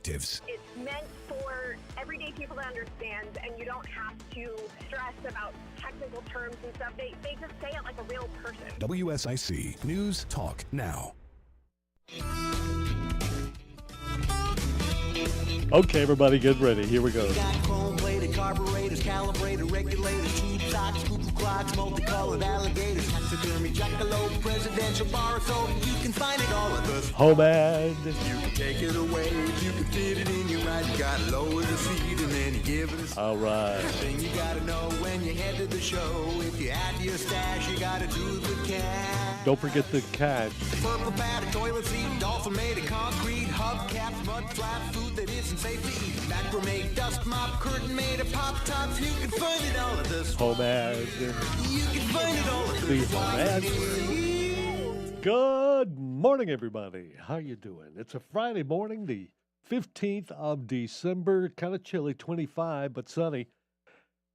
perspectives. It's meant for everyday people to understand, and you don't have to stress about technical terms and stuff. They just say it like a real person. WSIC News Talk Now. Okay, everybody, get ready. Here we go. We got chrome-plated carburetors, calibrated regulators, tube socks, cuckoo clocks, multicolored alligators, taxidermy, jackalope, presidential bar soap. You can find it all at the HomeAd. You can take it away if you can fit it in your ride. You gotta lower the seat and then you give it a All right. thing you gotta know when you head to the show. If you add to your stash, you gotta do it with cash. Don't forget the cat. Purple pad, a toilet seat, dolphin made of concrete, hubcaps, mud flap, food that isn't safe to eat. Macrame, dust mop, curtain made of pop tops. You can find it all at this. HomeAd. You can find it all at The this. HomeAd. Good morning, everybody. How you doing? It's a Friday morning, the 15th of December. Kind of chilly, 25, but sunny.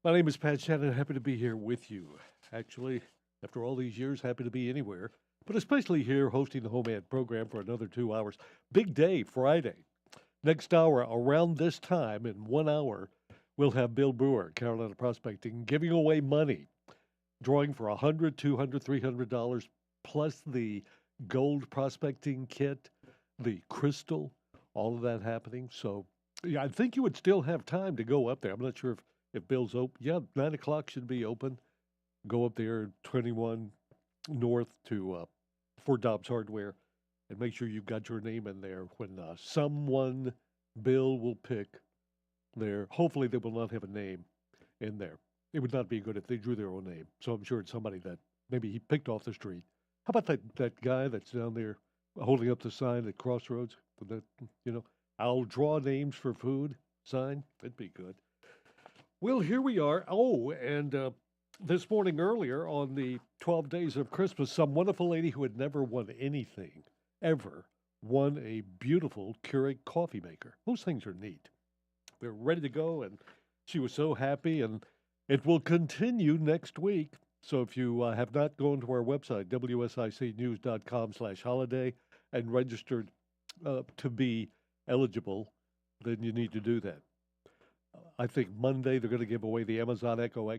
My name is Pat Shannon. Happy to be here with you. Actually, after all these years, happy to be anywhere, but especially here hosting the HomeAd program for another 2 hours. Big day, Friday. Next hour, around this time, in 1 hour, we'll have Bill Brewer, Carolina Prospecting, giving away money, drawing for $100, $200, $300, plus the gold prospecting kit, the crystal, all of that happening. So, yeah, I think you would still have time to go up there. I'm not sure if Bill's open. Yeah, 9 o'clock should be open. Go up there, 21 North to Fort Dobbs Hardware, and make sure you've got your name in there when someone, Bill, will pick their. Hopefully, they will not have a name in there. It would not be good if they drew their own name. So I'm sure it's somebody that maybe he picked off the street. How about that guy that's down there holding up the sign at Crossroads? With that, I'll draw names for food sign. That'd be good. Well, here we are. Oh, and this morning earlier on the 12 days of Christmas, some wonderful lady who had never won anything, ever, won a beautiful Keurig coffee maker. Those things are neat. They're ready to go, and she was so happy, and it will continue next week. So if you have not gone to our website, wsicnews.com/holiday, and registered to be eligible, then you need to do that. I think Monday they're going to give away the Amazon Echo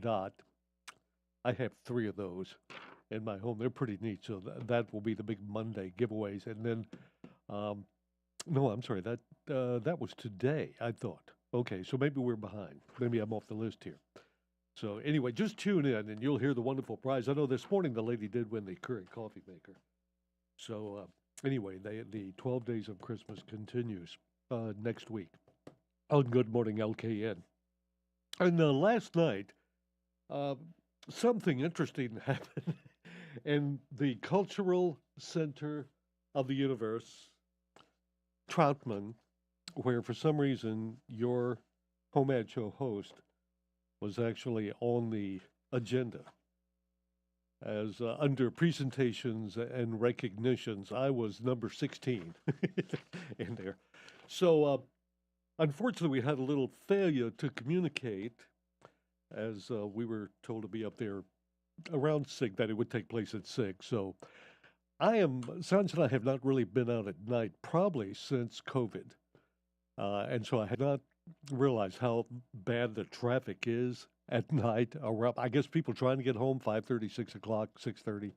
Dot. I have 3 of those in my home. They're pretty neat. So that will be the big Monday giveaways. And then, no, I'm sorry. That was today, I thought. Okay, so maybe we're behind. Maybe I'm off the list here. So anyway, just tune in and you'll hear the wonderful prize. I know this morning the lady did win the Keurig coffee maker. So anyway, the 12 days of Christmas continues next week. On Good Morning LKN. And last night, something interesting happened in the Cultural Center of the Universe, Troutman, where for some reason your HomeAd Show host was actually on the agenda. As under presentations and recognitions, I was number 16 in there. So, unfortunately, we had a little failure to communicate as we were told to be up there around 6, that it would take place at 6. So Sanj and I have not really been out at night probably since COVID. And so I had not realized how bad the traffic is at night around, I guess people trying to get home 5:30, 6 o'clock, 6:30.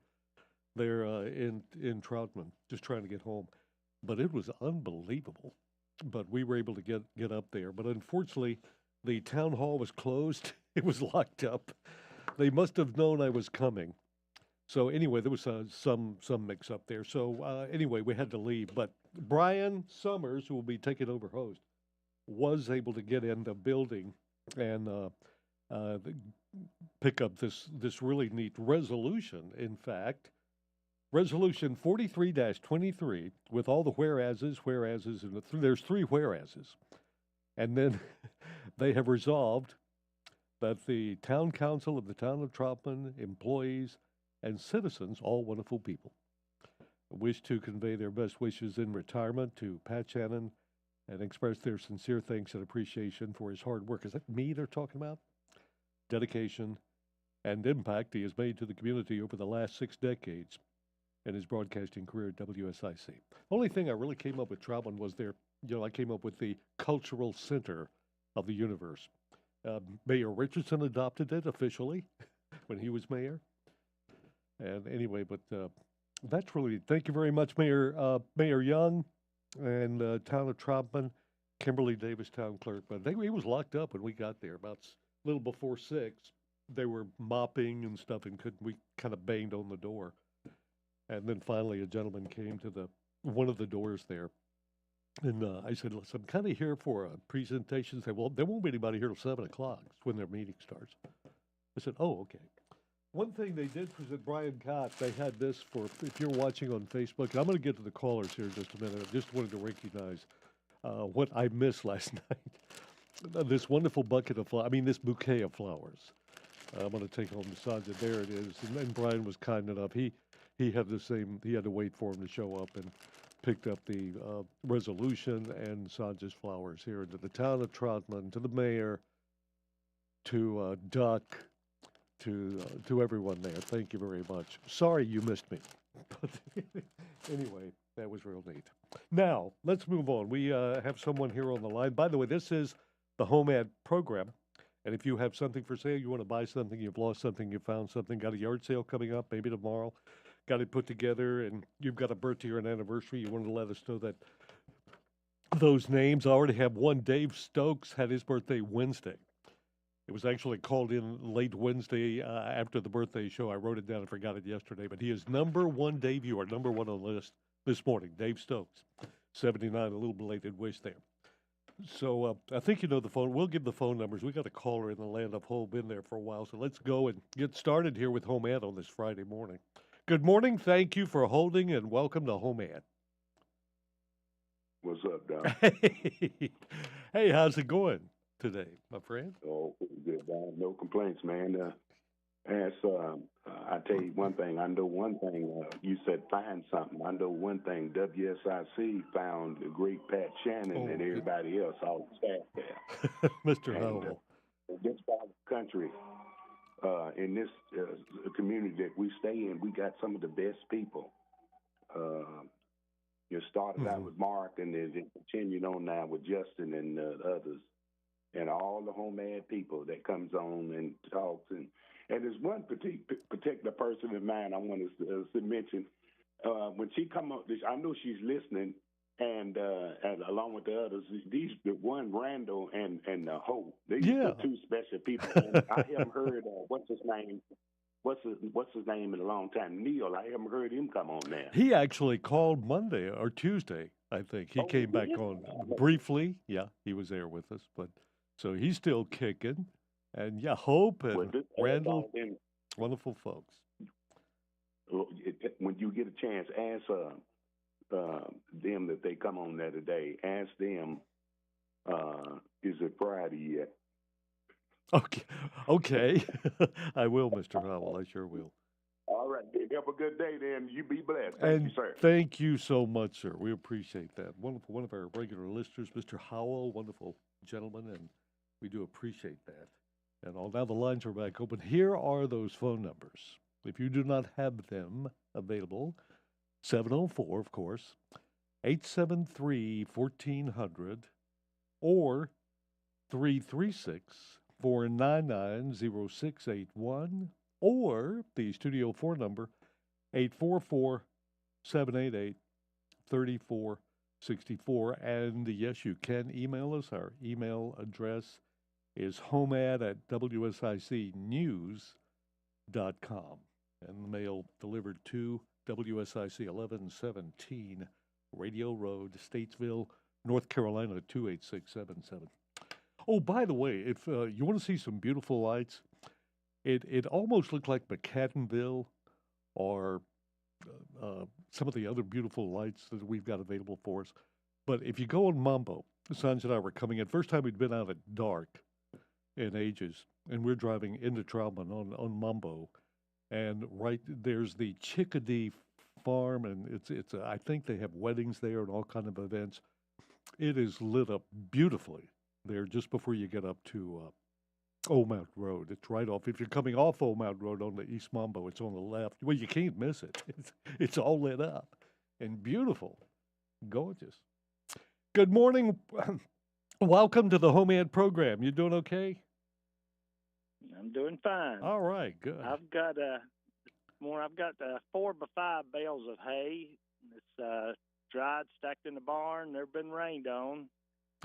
They're in Troutman, just trying to get home. But it was unbelievable. But we were able to get up there. But unfortunately, the town hall was closed. It was locked up. They must have known I was coming. So anyway, there was some mix-up there. So anyway, we had to leave. But Brian Summers, who will be taking over host, was able to get in the building and pick up this really neat resolution, in fact. Resolution 43-23 with all the whereases, and there's 3 whereases. And then they have resolved that the town council of the town of Troutman, employees, and citizens, all wonderful people, wish to convey their best wishes in retirement to Pat Shannon and express their sincere thanks and appreciation for his hard work. Is that me they're talking about? Dedication and impact he has made to the community over the last 6 decades in his broadcasting career at WSIC. Only thing I really came up with Troutman was their I came up with the cultural center of the universe. Mayor Richardson adopted it officially when he was mayor. And anyway, but that's really, thank you very much, Mayor Young and Town of Trotman, Kimberly Davis, Town Clerk. But he was locked up when we got there, about a little before 6. They were mopping and stuff, and we kind of banged on the door. And then finally, a gentleman came to one of the doors there. And I said, listen, I'm kind of here for a presentation. They said, well, there won't be anybody here till 7 o'clock. It's when their meeting starts. I said, oh, okay. One thing they did present, Brian Cott, they had this for, if you're watching on Facebook, I'm going to get to the callers here in just a minute. I just wanted to recognize what I missed last night. This wonderful this bouquet of flowers. I'm going to take home to Sanja. There it is. And Brian was kind enough. He had he had to wait for him to show up and picked up the resolution and Sanja's flowers here into the town of Trotman, to the mayor, to Duck, to everyone there. Thank you very much. Sorry you missed me. But anyway, that was real neat. Now, let's move on. We have someone here on the line. By the way, this is the HomeAd program. And if you have something for sale, you want to buy something, you've lost something, you found something, got a yard sale coming up, maybe tomorrow, got it put together, and you've got a birthday or an anniversary, you want to let us know that those names. I already have one. Dave Stokes had his birthday Wednesday. It was actually called in late Wednesday after the birthday show. I wrote it down and forgot it yesterday, but he is number one day viewer, number one on the list this morning. Dave Stokes, 79, a little belated wish there. So I think you know the phone. We'll give the phone numbers. We got a caller in the land of home, been there for a while. So let's go and get started here with HomeAd on this Friday morning. Good morning. Thank you for holding, and welcome to HomeAd. What's up, Don? Hey, how's it going today, my friend? Oh, good, Don. No complaints, man. I tell you one thing. I know one thing. You said find something. I know one thing. WSIC found the great Pat Shannon and everybody else, all the staff there. Mr. Howell. This part of the country, in this community that we stay in, we got some of the best people. You started out with Mark, and then continued on now with Justin and others, and all the HomeAd people that comes on and talks. And there's one particular person in mind I want to mention. When she come up, I know she's listening, and along with the others, the one Randall and Hope, these are two special people. And I haven't heard what's his name in a long time. Neil, I haven't heard him come on there. He actually called Monday or Tuesday, I think. He came back on briefly. Yeah, he was there with us, but so he's still kicking. And Hope and Randall, wonderful folks. When you get a chance, ask them that they come on there today. Ask them, is it Friday yet? Okay. I will, Mr. Howell. I sure will. All right. Have a good day, then. You be blessed. Thank you, sir. Thank you so much, sir. We appreciate that. Wonderful. One of our regular listeners, Mr. Howell, wonderful gentleman, and we do appreciate that. And now the lines are back open. Here are those phone numbers. If you do not have them available, 704, of course, 873-1400, or 336-499-0681, or the Studio 4 number, 844-788-3464. And yes, you can email us. Our email address is homead@wsicnews.com. And the mail delivered to WSIC 1117 Radio Road, Statesville, North Carolina, 28677. Oh, by the way, if you want to see some beautiful lights, it almost looked like McCaddenville or some of the other beautiful lights that we've got available for us. But if you go on Mambo, Sanj and I were coming in. First time we'd been out at dark in ages, and we're driving into Trotman on Mambo, and right there's the Chickadee Farm, and it's I think they have weddings there and all kind of events. It is lit up beautifully there just before you get up to Old Mount Road. It's right off. If you're coming off Old Mount Road on the East Mambo, it's on the left. Well, you can't miss it. It's all lit up and beautiful, gorgeous. Good morning. Welcome to the HomeAd program. You doing okay? I'm doing fine. All right, good. I've got 4 by 5 bales of hay. It's dried, stacked in the barn. They've been rained on,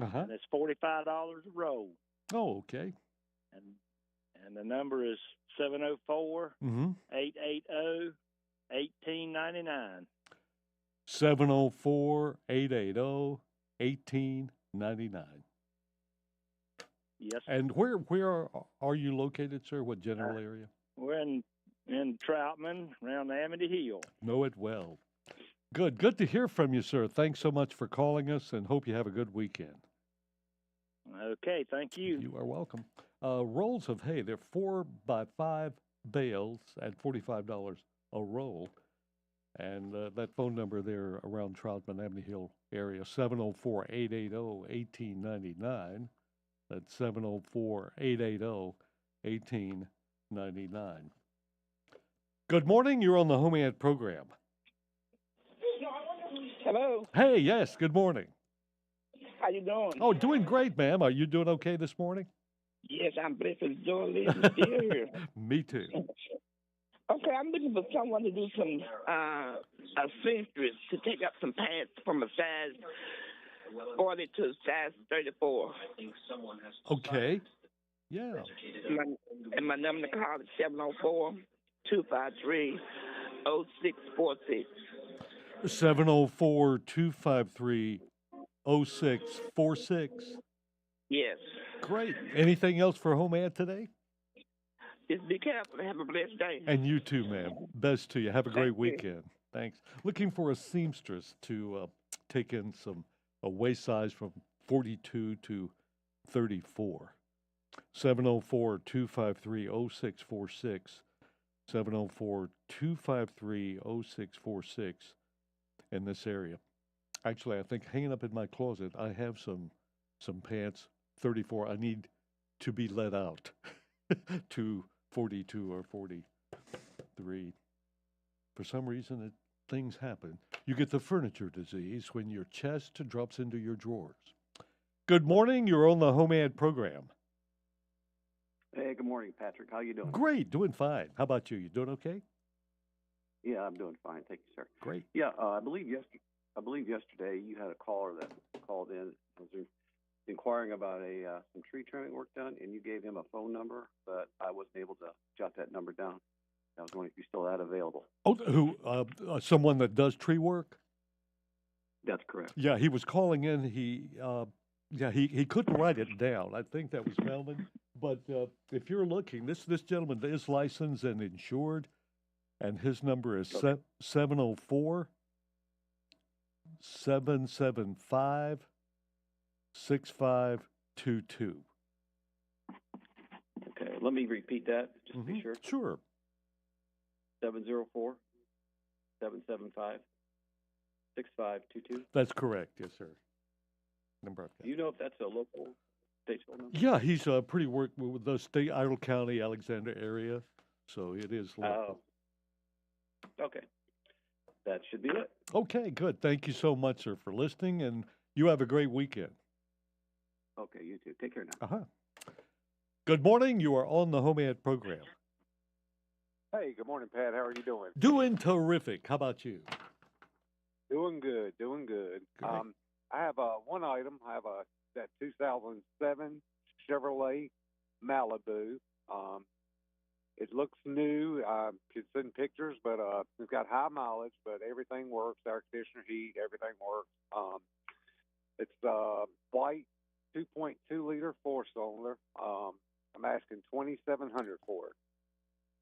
Uh-huh. and it's $45 a roll. Oh, okay. And the number is 704 Mm-hmm. 880 1899. 704-880-1899. Yes. And where are you located, sir? What general area? We're in Troutman, around Amity Hill. Know it well. Good. Good to hear from you, sir. Thanks so much for calling us, and hope you have a good weekend. Okay, thank you. You are welcome. Rolls of hay, they're 4 by 5 bales at $45 a roll. And that phone number there around Troutman, Amity Hill area, 704-880-1899. That's 704-880-1899. Good morning. You're on the HomeAd program. Hello. Hey, yes, good morning. How you doing? Oh, doing great, ma'am. Are you doing okay this morning? Yes, I'm blessed with joy living still here. Me too. Okay, I'm looking for someone to do some a seamstress to take up some pants from a size 40 to size 34. Okay. Yeah. My number to call is 704-253-0646. 704-253-0646. Yes. Great. Anything else for HomeAd today? Just be careful. Have a blessed day. And you too, ma'am. Best to you. Have a great Thank you. weekend. Thanks. Looking for a seamstress to take in a waist size from 42 to 34. 704-253-0646. 704-253-0646 in this area. Actually, I think hanging up in my closet, I have some pants, 34. I need to be let out to 42 or 43. For some reason, things happen. You get the furniture disease when your chest drops into your drawers. Good morning. You're on the HomeAd program. Hey, good morning, Patrick. How you doing? Great. Doing fine. How about you? You doing okay? Yeah, I'm doing fine. Thank you, sir. Great. Yeah, I believe yesterday you had a caller that called in. Was inquiring about some tree trimming work done, and you gave him a phone number, but I wasn't able to jot that number down. I was wondering if you still had available. Oh, who? Someone that does tree work? That's correct. Yeah, he was calling in. He couldn't write it down. I think that was Melvin. But if you're looking, this gentleman is licensed and insured, and his number is 704-775-6522. Okay, let me repeat that just to be sure. Sure. 704-775-6522. That's correct. Yes, sir. Number I've got. Do you know if that's a local state phone number? Yeah, he's pretty worked with the state, Idle County, Alexander area, so it is local. Oh, okay. That should be it. Okay, good. Thank you so much, sir, for listening, and you have a great weekend. Okay, you too. Take care now. Uh-huh. Good morning. You are on the HomeAd program. Hey, good morning, Pat. How are you doing? Doing terrific. How about you? Doing good, doing good. Great. I have one item. I have that 2007 Chevrolet Malibu. It looks new. I could send pictures, but it's got high mileage, but everything works. Air conditioner, heat, everything works. It's white, 2.2-liter four-cylinder. I'm asking $2,700 for it.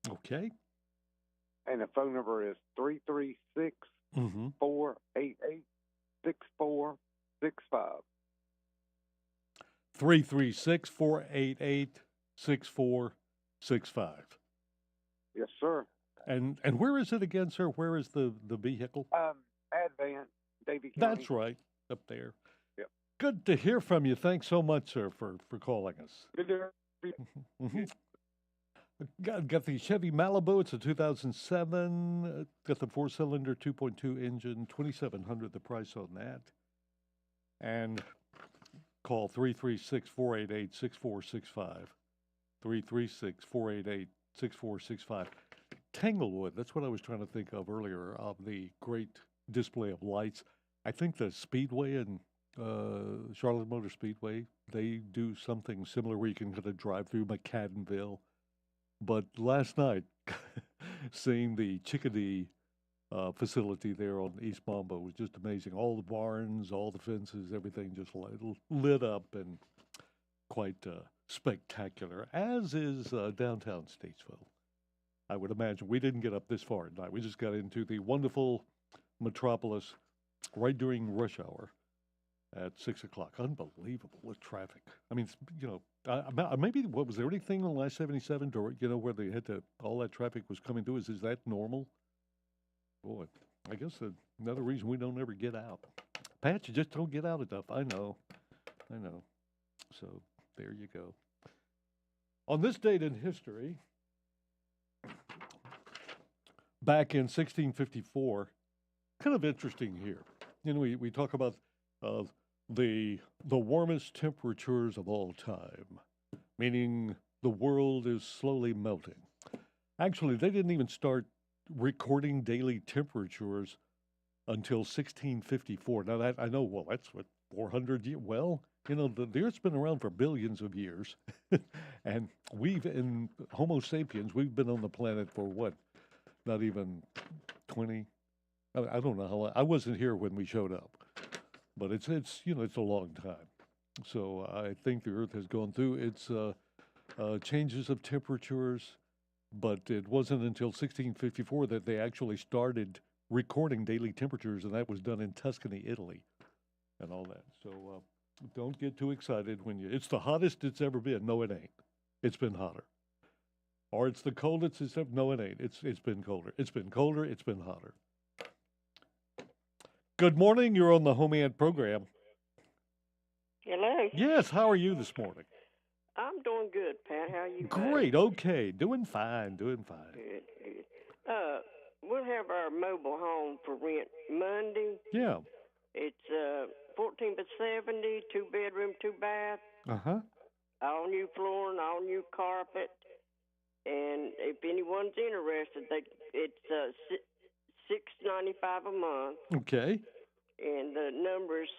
Okay. And the phone number is 336-488-6465. 336-488-6465. Yes, sir. And where is it again, sir? Where is the vehicle? Advent, Davie County. That's right, up there. Yep. Good to hear from you. Thanks so much, sir, for calling us. Good to Mm-hmm. Got the Chevy Malibu. It's a 2007. Got the four-cylinder 2.2 engine. $2,700 the price on that. and call 336-488-6465. 336-488-6465. Tanglewood, that's what I was trying to think of earlier, of the great display of lights. I think the Speedway and Charlotte Motor Speedway, they do something similar where you can kind of drive through McCaddenville. But last night, seeing the Chickadee facility there on East Mambo was just amazing. All the barns, all the fences, everything just lit up and quite spectacular, as is downtown Statesville. I would imagine. We didn't get up this far at night. We just got into the wonderful metropolis right during rush hour at 6 o'clock. Unbelievable with traffic. I mean, maybe what was there anything on Last 77 where they had to, all that traffic was coming through? Is that normal? Boy, I guess another reason we don't ever get out. Pat, you just don't get out enough. I know. So there you go. On this date in history, back in 1654, kind of interesting here. We talk about the warmest temperatures of all time, meaning the world is slowly melting. Actually, they didn't even start recording daily temperatures until 1654. Now that I know, well, that's what 400 years. Well, the Earth's been around for billions of years, and in Homo sapiens, we've been on the planet for what? Not even 20. I don't know how long. I wasn't here when we showed up, but it's a long time. So I think the Earth has gone through its changes of temperatures. But it wasn't until 1654 that they actually started recording daily temperatures, and that was done in Tuscany, Italy, and all that. So don't get too excited it's the hottest it's ever been. No, it ain't. It's been hotter. Or it's the coldest it's ever. No, it ain't. It's been colder. It's been colder. It's been hotter. Good morning. You're on the HomeAd program. Hello. Yes. How are you this morning? I'm doing good, Pat. How are you? Great. Okay. Doing fine. Good. We'll have our mobile home for rent Monday. Yeah. It's 14 by 70, 2 bedroom, 2 bath. All new flooring, all new carpet. And if anyone's interested, it's $6.95 a month. Okay. And the number is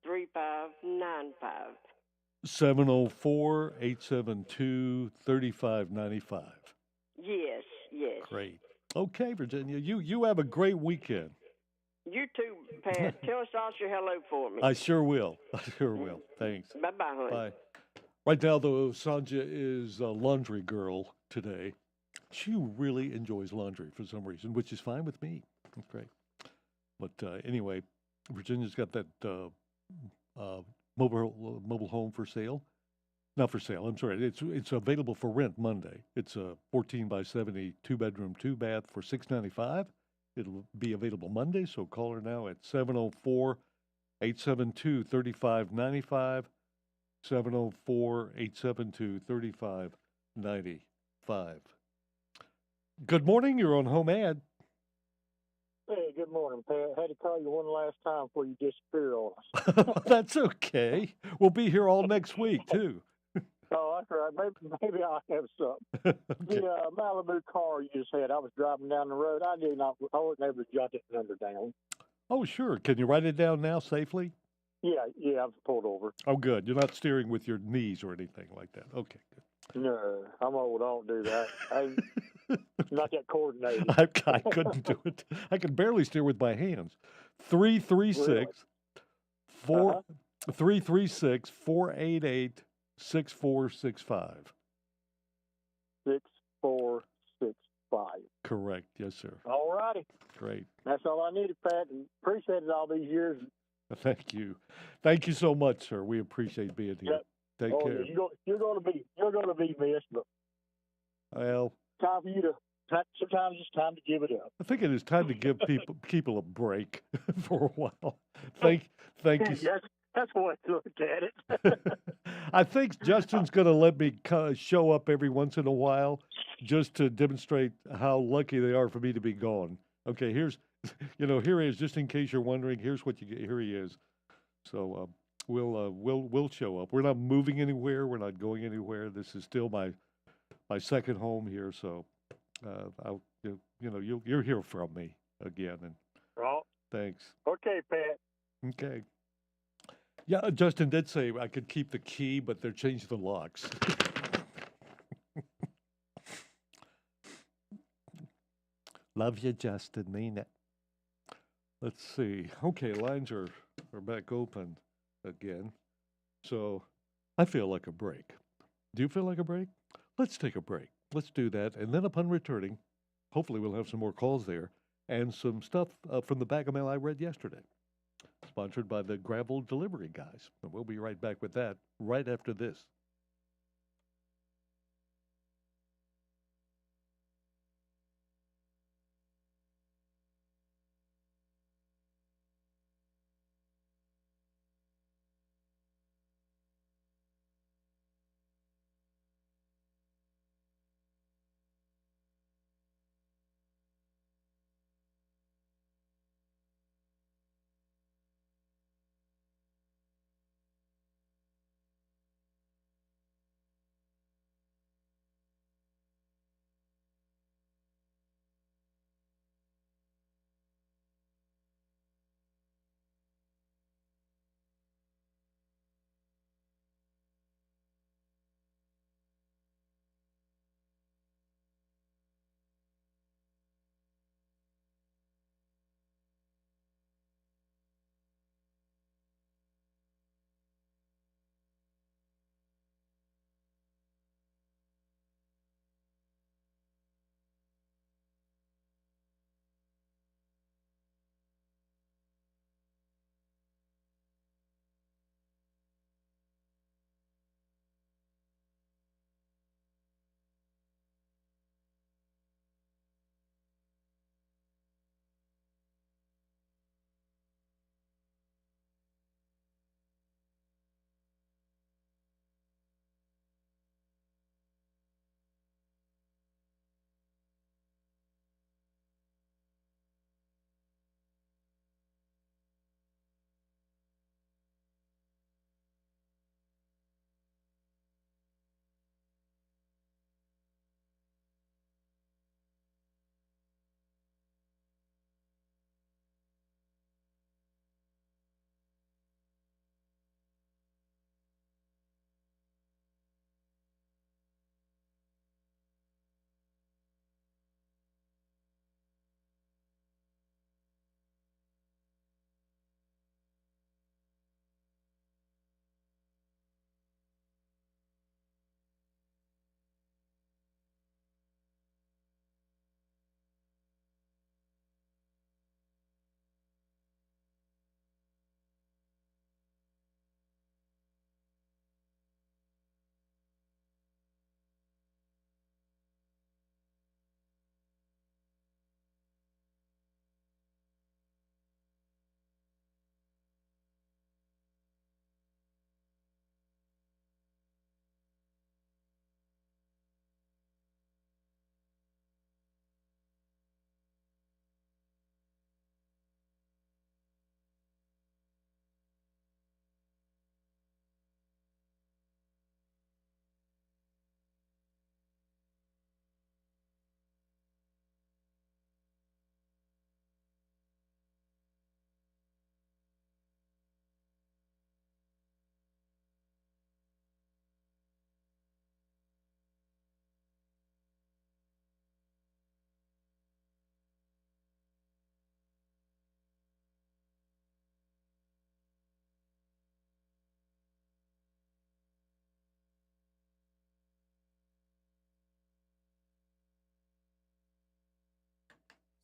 704-872-3595. 704-872-3595. Yes. Great. Okay, Virginia, you have a great weekend. You too, Pat. Tell Sasha hello for me. I sure will. Thanks. Bye-bye, honey. Bye. Right now, though, Sanja is a laundry girl today. She really enjoys laundry for some reason, which is fine with me. That's great. But anyway, Virginia's got that mobile home for sale. Not for sale, I'm sorry. It's available for rent Monday. It's a 14 by 70, 2 bedroom, 2 bath for $6.95. It'll be available Monday, so call her now at 704-872-3595. 704-872-3595. Good morning. You're on HomeAd. Hey, good morning, Pat. I had to call you one last time before you disappear on us. That's okay. We'll be here all next week, too. Oh, that's right. Maybe I'll have something. Okay. The Malibu car you just had, I was driving down the road. I wasn't able to jot that number down. Oh, sure. Can you write it down now safely? Yeah, I've pulled over. Oh, good. You're not steering with your knees or anything like that. Okay, good. No, I'm old. I don't do that. I'm not that coordinated. I couldn't do it. I can barely steer with my hands. 336-488-6465. 6465. Correct. Yes, sir. All righty. Great. That's all I needed, Pat. And appreciate it all these years. Thank you. Thank you so much, sir. We appreciate being here. Take care. You're going to be missed, but well, time for you to. Sometimes it's time to give it up. I think it is time to give people a break for a while. Thank you. That's the way to look at it. I think Justin's going to let me show up every once in a while just to demonstrate how lucky they are for me to be gone. Okay, here's Here he is. Just in case you're wondering, here's what you get. Here he is. So we'll show up. We're not moving anywhere. We're not going anywhere. This is still my second home here. So you'll hear from me again. And Right. thanks. Okay, Pat. Okay. Yeah, Justin did say I could keep the key, but they're changing the locks. Love you, Justin. Mean it. Let's see. Okay, lines are back open again. So I feel like a break. Do you feel like a break? Let's take a break. Let's do that. And then upon returning, hopefully we'll have some more calls there and some stuff from the bag of mail I read yesterday. Sponsored by the Gravel Delivery Guys. And we'll be right back with that right after this.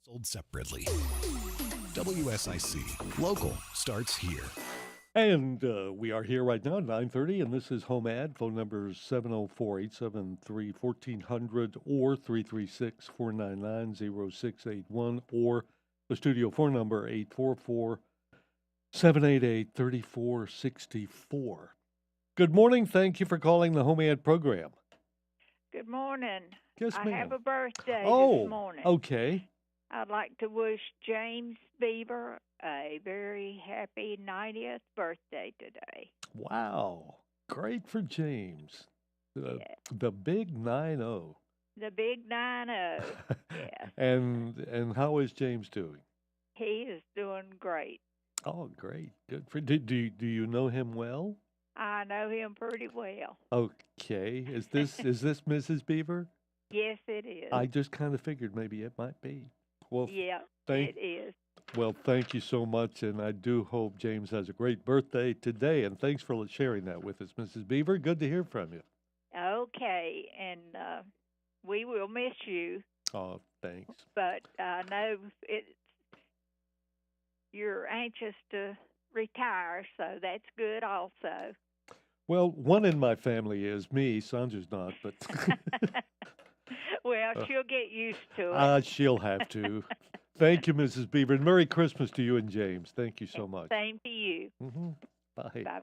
Sold separately. WSIC. Local starts here. And we are here right now at 9:30, and this is HomeAd. Phone number is 704-873-1400 or 336-499-0681, or the studio phone number 844-788-3464. Good morning. Thank you for calling the HomeAd program. Good morning. Yes, I ma'am. have a birthday Oh, this morning. okay. I'd like to wish James Beaver a very happy 90th birthday today. Wow. Great for James. Yeah. The big 9-0. The big 9-0. Yeah. And how is James doing? He is doing great. Oh, great. Good for do you know him well? I know him pretty well. Okay. Is this Mrs. Beaver? Yes, it is. I just kind of figured maybe it might be. Well, yeah, it is. Well, thank you so much, and I do hope James has a great birthday today, and thanks for sharing that with us, Mrs. Beaver. Good to hear from you. Okay, and we will miss you. Oh, thanks. But I know you're anxious to retire, so that's good also. Well, one in my family is me. Sandra's not, but... Well, she'll get used to it. She'll have to. Thank you, Mrs. Beaver. And Merry Christmas to you and James. Thank you so much. Same to you. Mm-hmm. Bye. Bye.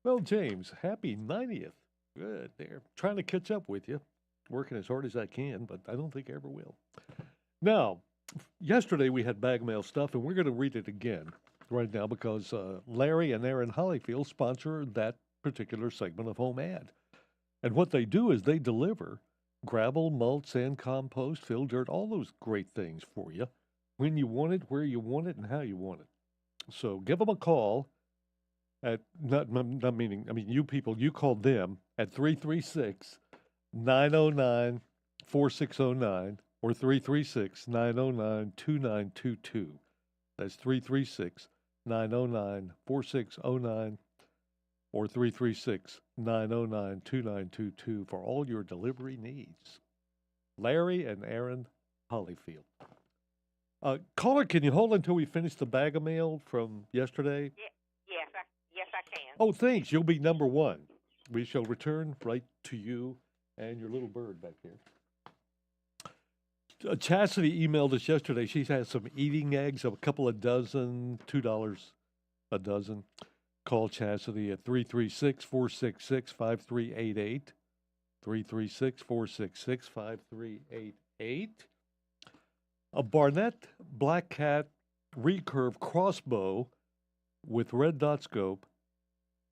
Well, James, happy 90th. Good there. Trying to catch up with you. Working as hard as I can, but I don't think I ever will. Now, yesterday we had bag mail stuff, and we're going to read it again right now because Larry and Aaron Hollyfield sponsor that particular segment of HomeAd. And what they do is they deliver gravel, mulch, sand, compost, fill dirt, all those great things for you when you want it, where you want it, and how you want it. So give them a call at, you people, you called them at 336-909-4609 or 336-909-2922. That's 336-909-4609 or 336-909-2922 for all your delivery needs. Larry and Aaron Hollyfield. Caller, can you hold until we finish the bag of mail from yesterday? Yes, I can. Oh, thanks. You'll be number one. We shall return right to you and your little bird back there. Chastity emailed us yesterday. She has some eating eggs, a couple of dozen, $2 a dozen. Call Chastity at 336-466-5388. 336-466-5388. A Barnett Black Cat recurve crossbow with red dot scope,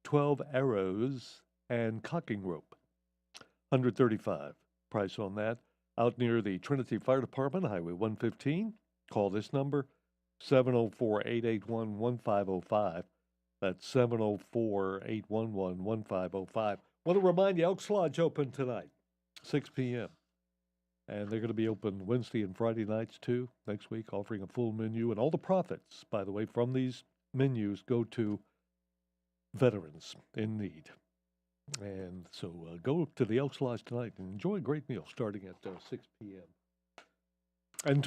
12 arrows, and cocking rope. $135. Price on that. Out near the Trinity Fire Department, Highway 115. Call this number, 704-881-1505. That's 704-811-1505. Want to remind you, Elks Lodge open tonight, 6 p.m. And they're going to be open Wednesday and Friday nights, too, next week, offering a full menu. And all the profits, by the way, from these menus go to veterans in need. And so go to the Elks Lodge tonight and enjoy a great meal starting at 6 p.m. And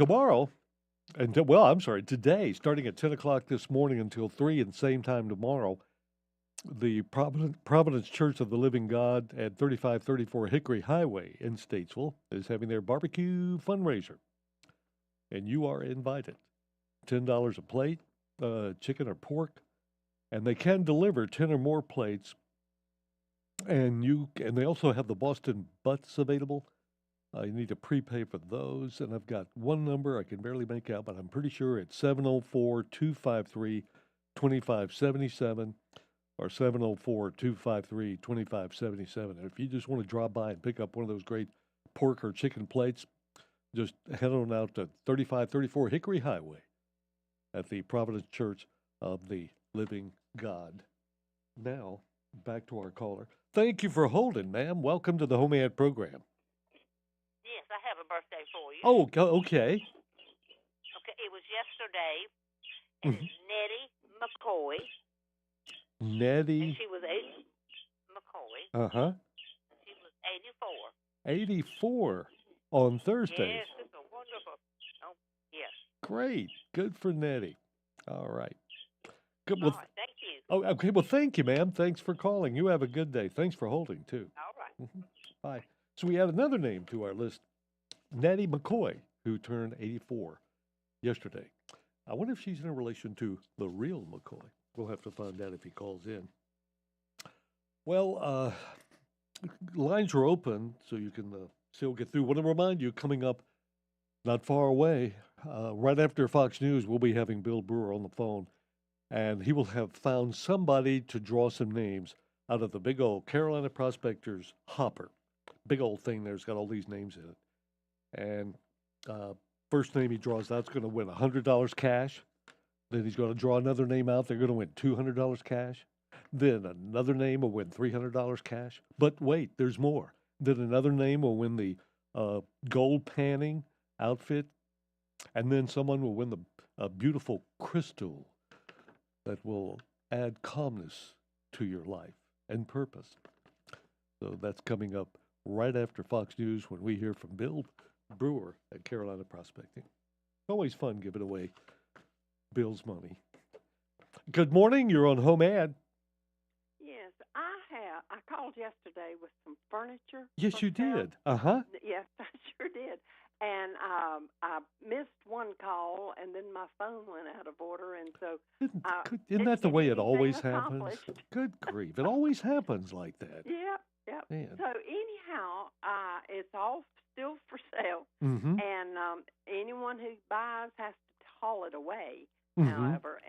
today, starting at 10 o'clock this morning until 3 and same time tomorrow, the Providence Church of the Living God at 3534 Hickory Highway in Statesville is having their barbecue fundraiser. And you are invited. $10 a plate, chicken or pork, and they can deliver 10 or more plates. And they also have the Boston Butts available. You need to prepay for those. And I've got one number I can barely make out, but I'm pretty sure it's 704-253-2577 or 704-253-2577. And if you just want to drop by and pick up one of those great pork or chicken plates, just head on out to 3534 Hickory Highway at the Providence Church of the Living God. Now, back to our caller. Thank you for holding, ma'am. Welcome to the HomeAd program. Yes, I have a birthday for you. Oh, okay. Okay, it was yesterday, and it's Nettie McCoy. Nettie. And she was 8 McCoy. Uh-huh. She was 84. 84 on Thursday. Yes, it's a wonderful. Oh, yes. Great. Good for Nettie. All right. Good. All right, thank you. Oh, okay. Well, thank you, ma'am. Thanks for calling. You have a good day. Thanks for holding, too. All right. Bye. So we add another name to our list, Nettie McCoy, who turned 84 yesterday. I wonder if she's in a relation to the real McCoy. We'll have to find out if he calls in. Well, lines are open, so you can still get through. I want to remind you, coming up not far away. Right after Fox News, we'll be having Bill Brewer on the phone, and he will have found somebody to draw some names out of the big old Carolina Prospectors hopper. Big old thing there's got all these names in it. And first name he draws out's going to win $100 cash. Then he's going to draw another name out. They're going to win $200 cash. Then another name will win $300 cash. But wait, there's more. Then another name will win the gold panning outfit. And then someone will win the beautiful crystal that will add calmness to your life and purpose. So that's coming up right after Fox News when we hear from Bill Brewer at Carolina Prospecting. Always fun giving away Bill's money. Good morning. You're on HomeAd. Yes, I called yesterday with some furniture. Yes, you sale. did. Uh-huh. Yes, I sure did. And I missed one call, and then my phone went out of order, and so Isn't that the way it always anything happens? accomplished. Good grief. It always happens like that. Yep. Man. So anyhow, it's all still for sale, Mm-hmm. and anyone who buys has to haul it away. Mhm. However,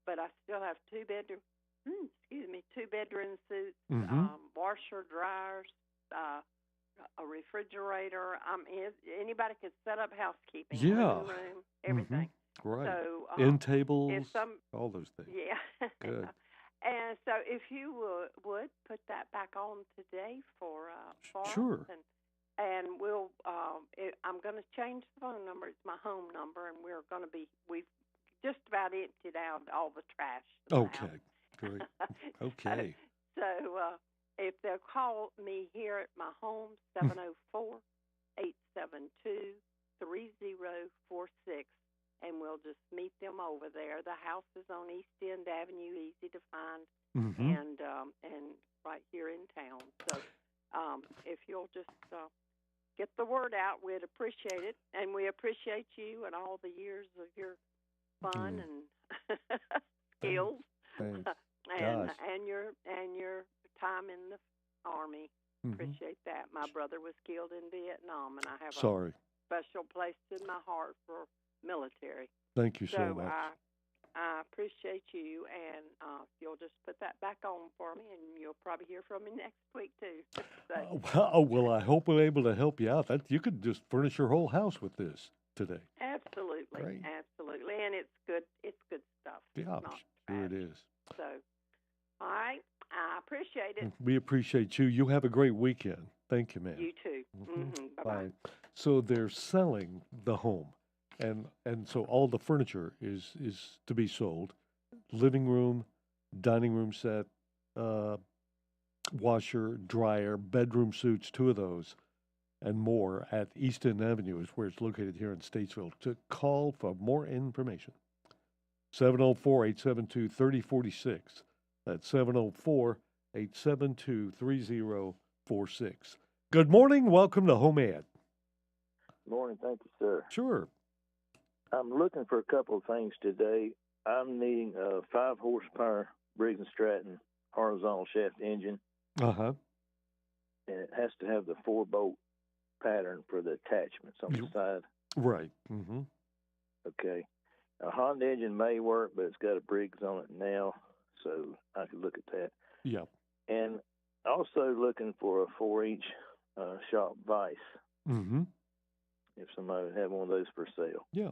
but I still have two bedroom suites, Mhm. washer, dryers, a refrigerator. Anybody could set up housekeeping, Yeah. living room, everything. Right. So End tables, if all those things. yeah. Good. And so if you would put that back on today for Sure. us, and we'll I'm going to change the phone number. It's my home number, and we've just about emptied out all the trash. in the Okay. house. Great. Okay. So if they'll call me here at my home, 704-872-3046, and we'll just meet them over there. The house is on East End Avenue, easy to find, Mhm. and right here in town. So if you'll just get the word out, we'd appreciate it, and we appreciate you and all the years of your fun and skills. Thanks. and Gosh. and your time in the Army. Mhm. Appreciate that. My brother was killed in Vietnam, and I have Sorry. a special place in my heart for military. Thank you so much. I appreciate you, and you'll just put that back on for me, and you'll probably hear from me next week too. Well, I hope we're able to help you out. You could just furnish your whole house with this today. Absolutely, Great. absolutely, and it's good. It's good stuff. Yeah, It's not sure it is. so. All right, I appreciate it. We appreciate you. You have a great weekend. Thank you, ma'am. You too. Mhm. Bye-bye. Bye. So they're selling the home, and so all the furniture is to be sold. Living room, dining room set, washer, dryer, bedroom suites, 2 of those, and more at East End Avenue is where it's located here in Statesville. To call for more information, 704-872-3046. That's 704-872-3046. Good morning. Welcome to HomeAd. Morning. Thank you, sir. Sure. I'm looking for a couple of things today. I'm needing a 5-horsepower Briggs & Stratton horizontal shaft engine, Uh-huh. and it has to have the 4-bolt pattern for the attachments on the side. Right. Mm-hmm. Okay. A Honda engine may work, but it's got a Briggs on it now, so I could look at that. Yeah. And also looking for a 4-inch shop vise, Mm-hmm. if somebody would have one of those for sale. Yeah.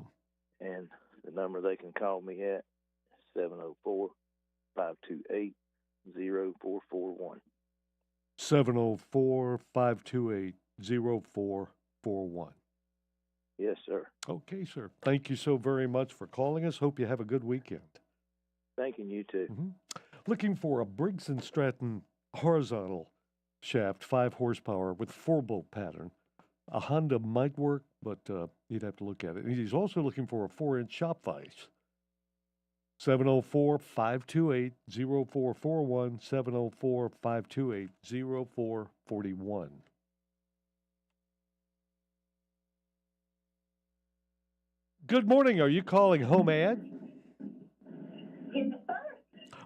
And the number they can call me at is 704-528-0441. 704-528-0441. Yes, sir. Okay, sir. Thank you so very much for calling us. Hope you have a good weekend. Thanking you, too. Mm-hmm. Looking for a Briggs & Stratton horizontal shaft, 5 horsepower with 4-bolt pattern. A Honda might work, but you'd have to look at it. And he's also looking for a 4-inch shop vise. 704-528-0441, 704-528-0441. Good morning. Are you calling HomeAd?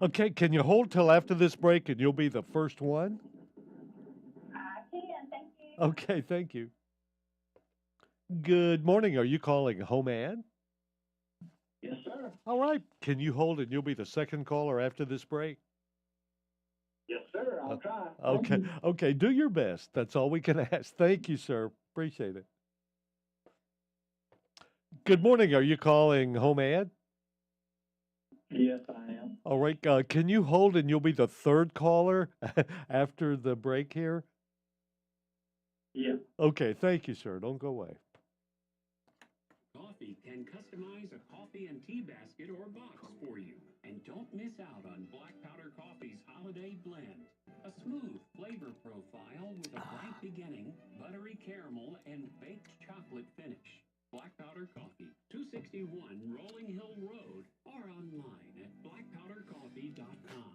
Okay, can you hold till after this break and you'll be the first one? I can, thank you. Okay, thank you. Good morning. Are you calling HomeAd? Yes, sir. All right. Can you hold it? You'll be the second caller after this break. Yes, sir. I'll try. Okay. Okay. Do your best. That's all we can ask. Thank you, sir. Appreciate it. Good morning. Are you calling HomeAd? Yes, I am. All right. Can you hold and you'll be the third caller after the break here? Yeah. Okay. Thank you, sir. Don't go away. Coffee can customize a coffee and tea basket or box for you. And don't miss out on Black Powder Coffee's Holiday Blend. A smooth flavor profile with a bright beginning, buttery caramel, and baked chocolate finish. Black Powder Coffee, 261 Rolling Hill Road, or online at blackpowdercoffee.com.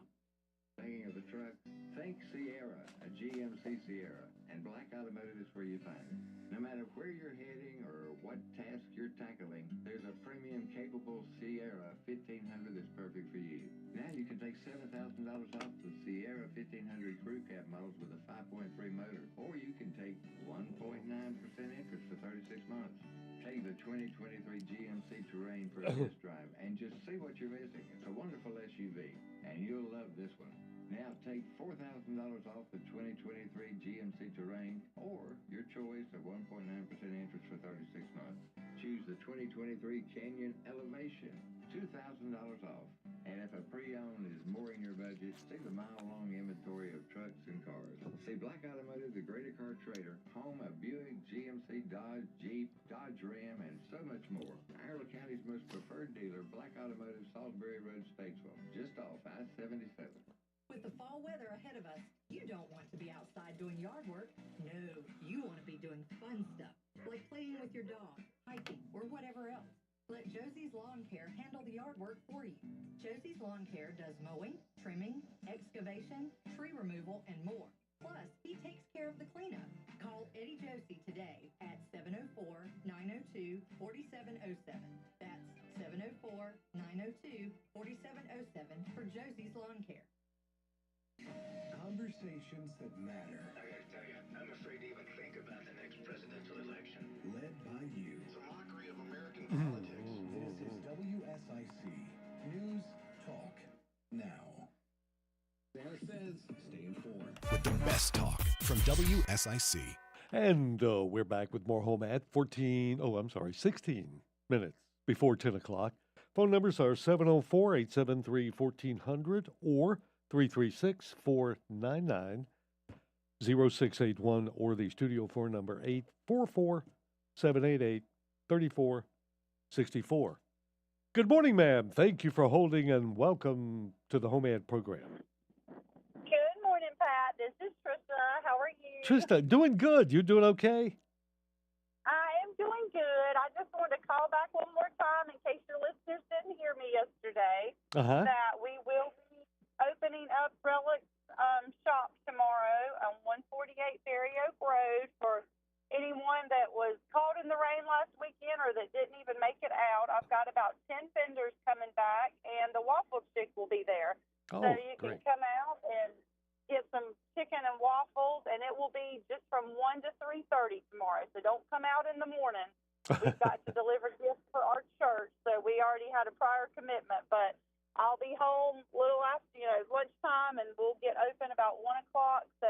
Thinking of a truck? Think Sierra, a GMC Sierra, and Black Automotive is where you find it. No matter where you're heading or what task you're tackling, there's a premium capable Sierra 1500 that's perfect for you. Now you can take $7,000 off the Sierra 1500 crew cab models with a 5.3 motor, or you can take 1.9% interest for 36 months. Take the 2023 GMC Terrain for a test drive and just see what you're missing. It's a wonderful SUV, and you'll love this one. Now take $4,000 off the 2023 GMC Terrain or your choice of 1.9% interest for 36 months. Choose the 2023 Canyon Elevation, $2,000 off. And if a pre-owned is more in your budget, see the mile-long inventory of trucks and cars. See Black Automotive, the Greater Car Trader, home of Buick, GMC, Dodge, Jeep, Dodge Ram, and so much more. Iredell County's most preferred dealer, Black Automotive, Salisbury Road, Statesville, just off I-77. With the fall weather ahead of us, you don't want to be outside doing yard work. No, you want to be doing fun stuff, like playing with your dog, hiking, or whatever else. Let Josie's Lawn Care handle the yard work for you. Josie's Lawn Care does mowing, trimming, excavation, tree removal, and more. Plus, he takes care of the cleanup. Call Eddie Josie today at 704-902-4707. That's 704-902-4707 for Josie's Lawn Care. Conversations that matter. I gotta tell you, I'm afraid to even think about the next presidential election. Led by you. It's a mockery of American politics. This is WSIC News Talk Now. Sarah says, stay informed. With the best talk from WSIC. And we're back with more Home at 16 minutes before 10 o'clock. Phone numbers are 704-873-1400 or 336-499-0681 or the studio phone number 844-788-3464. Good morning, ma'am. Thank you for holding and welcome to the HomeAd program. Good morning, Pat. This is Trista. How are you? Trista, doing good. You doing okay? I am doing good. I just wanted to call back one more time in case your listeners didn't hear me yesterday. That we will be opening up Relics shop tomorrow on 148 Berry Oak Road for anyone that was caught in the rain last weekend or that didn't even make it out. I've got about 10 vendors coming back, and the Waffle Chick will be there. Oh, so you can come out and get some chicken and waffles, and it will be just from 1 to 3:30 tomorrow. So don't come out in the morning. We've got to deliver gifts for our church, so we already had a prior commitment, but I'll be home a little after, lunchtime, and we'll get open about 1 o'clock. So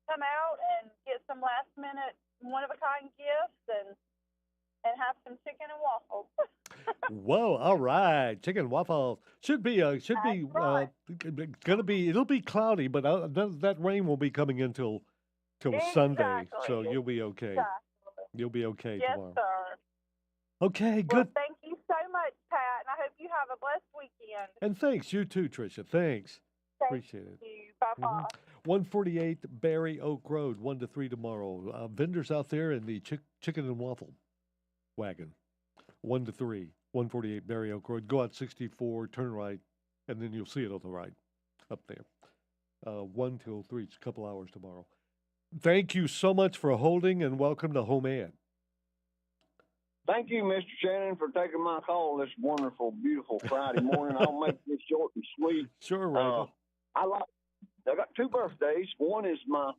come out and get some last-minute, one-of-a-kind gifts and have some chicken and waffles. Whoa! All right, chicken waffle should be gonna be. It'll be cloudy, but that rain will be coming in till Sunday, so you'll be okay. Exactly. You'll be okay Yes, tomorrow. sir. Okay, Well, good. thank you so much, Pat, and I hope you have a blessed weekend. And thanks, you too, Tricia. Thanks. Appreciate it. Thank you. Bye-bye. 148 Berry Oak Road, 1 to 3 tomorrow. Vendors out there in the chicken and waffle wagon, 1 to 3, 148 Berry Oak Road. Go out 64, turn right, and then you'll see it on the right up there. 1 till 3, it's a couple hours tomorrow. Thank you so much for holding, and welcome to HomeAd. Thank you, Mr. Shannon, for taking my call this wonderful, beautiful Friday morning. I'll make this short and sweet. Sure, Randall. I got 2 birthdays. One is my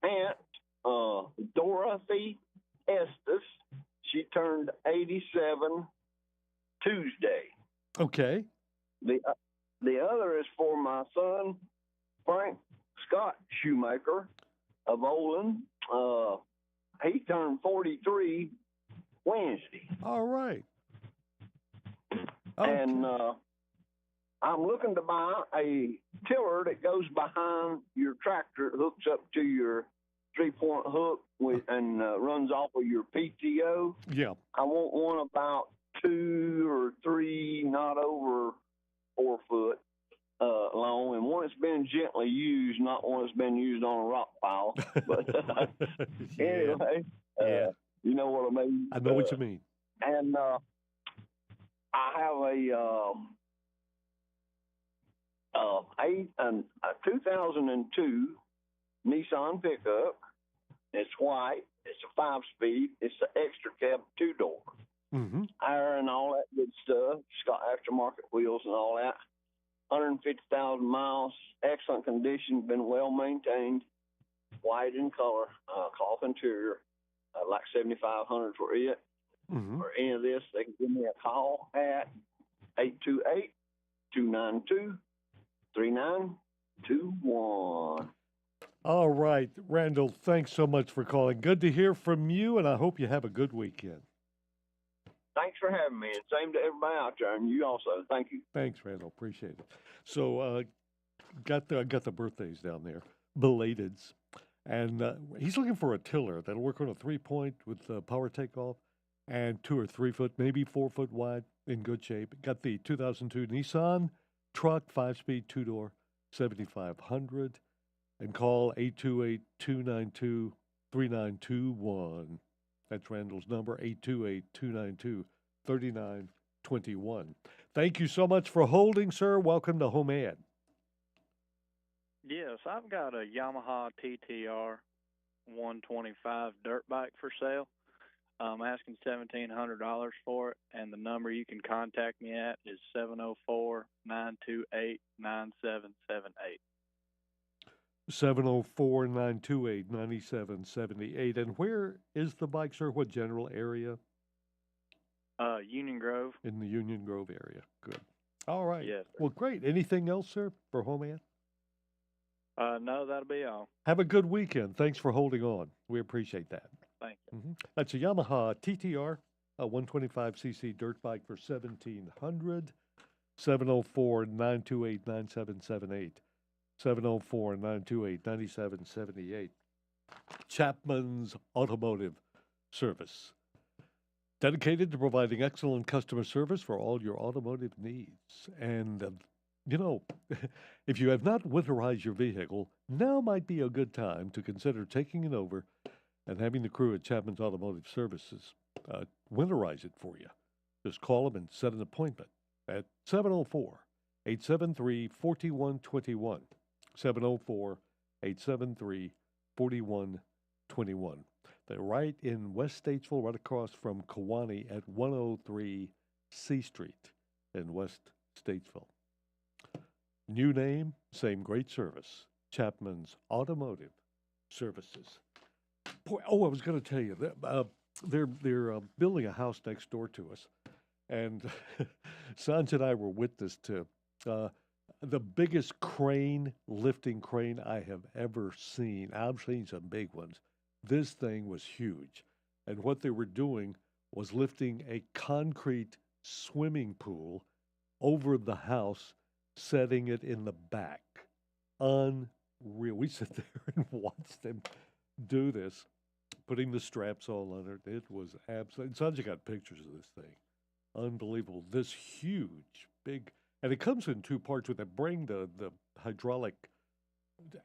aunt, Dorothy Estes. She turned 87 Tuesday. Okay. The other is for my son, Frank Scott Shoemaker of Olin. He turned 43 Wednesday. All right. Okay. And I'm looking to buy a tiller that goes behind your tractor, hooks up to your 3-point hook and runs off of your PTO. Yeah. I want one about 2 or 3, not over 4 foot long, and one that's been gently used, not one that's been used on a rock pile. But anyway, you know what I mean? I know what you mean. And I have a 2002 Nissan pickup. It's white. It's a 5-speed. It's the extra cab 2-door. Mm-hmm. Air and all that good stuff. It's got aftermarket wheels and all that. 150,000 miles. Excellent condition. Been well maintained. White in color. Cloth interior. Like $7,500 for it. Mm-hmm. For any of this, they can give me a call at 828-292-3921. All right, Randall, thanks so much for calling. Good to hear from you, and I hope you have a good weekend. Thanks for having me, and same to everybody out there, and you also. Thank you. Thanks, Randall. Appreciate it. So, got the birthdays down there, belateds, and he's looking for a tiller that'll work on a 3-point with power takeoff, and 2 or 3 foot, maybe 4 foot wide, in good shape. Got the 2002 Nissan truck, 5-speed 2-door, 7,500. And call 828-292-3921. That's Randall's number, 828-292-3921. Thank you so much for holding, sir. Welcome to HomeAd. Yes, I've got a Yamaha TTR 125 dirt bike for sale. I'm asking $1,700 for it, and the number you can contact me at is 704-928-9778. 704-928-9778. And where is the bike, sir? What general area? Union Grove. In the Union Grove area. Good. All right. Yes, sir. Well, great. Anything else, sir, for HomeAd? No, that'll be all. Have a good weekend. Thanks for holding on. We appreciate that. Thank you. Mm-hmm. That's a Yamaha TTR, a 125cc dirt bike for $1,700. 704-928-9778. 704-928-9778. Chapman's Automotive Service. Dedicated to providing excellent customer service for all your automotive needs. And, if you have not winterized your vehicle, now might be a good time to consider taking it over and having the crew at Chapman's Automotive Services winterize it for you. Just call them and set an appointment at 704-873-4121. 704-873-4121. They're right in West Statesville, right across from Kewanee at 103 C Street in West Statesville. New name, same great service. Chapman's Automotive Services. Boy, I was going to tell you, they're building a house next door to us. And Sanj and I were witness to the biggest lifting crane I have ever seen. I've seen some big ones. This thing was huge. And what they were doing was lifting a concrete swimming pool over the house, setting it in the back. Unreal. We sit there and watch them do this, putting the straps all on it. It was absolutely. Sanjay got pictures of this thing. Unbelievable. This huge, big, and it comes in 2 parts where they bring the hydraulic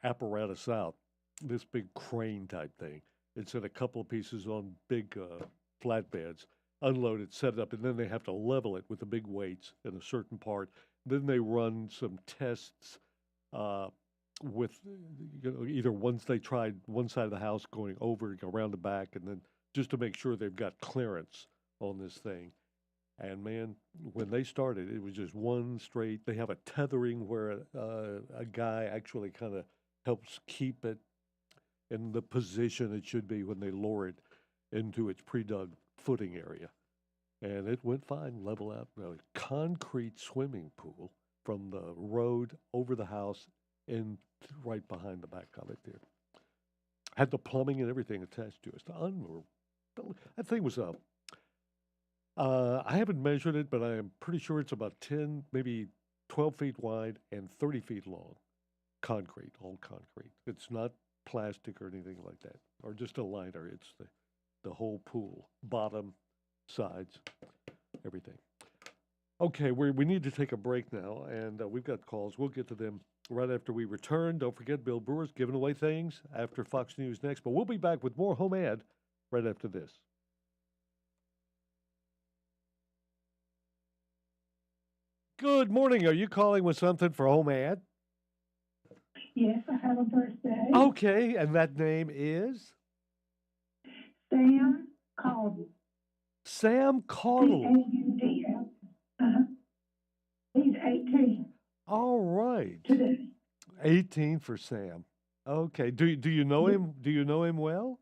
apparatus out, this big crane type thing. It's in a couple of pieces on big flatbeds, unload it, set it up, and then they have to level it with the big weights in a certain part. Then they run some tests with, either once they tried one side of the house going over, around the back, and then just to make sure they've got clearance on this thing. And man, when they started, it was just one straight. They have a tethering where a guy actually kind of helps keep it in the position it should be when they lower it into its pre-dug footing area. And it went fine, level out. Concrete swimming pool from the road over the house and right behind the back of it there. Had the plumbing and everything attached to it. That thing was I haven't measured it, but I am pretty sure it's about 10, maybe 12 feet wide and 30 feet long. Concrete, all concrete. It's not plastic or anything like that, or just a liner. It's the whole pool, bottom, sides, everything. Okay, we need to take a break now, and we've got calls. We'll get to them right after we return. Don't forget, Bill Brewer's giving away things after Fox News next, but we'll be back with more Home Ad right after this. Good morning. Are you calling with something for Home Ad? Yes, I have a birthday. Okay, and that name is? Sam Caudle. Sam Caudle. C-A-U-D-L. He's 18. All right. Today. 18 for Sam. Okay. Do you know him? Do you know him well?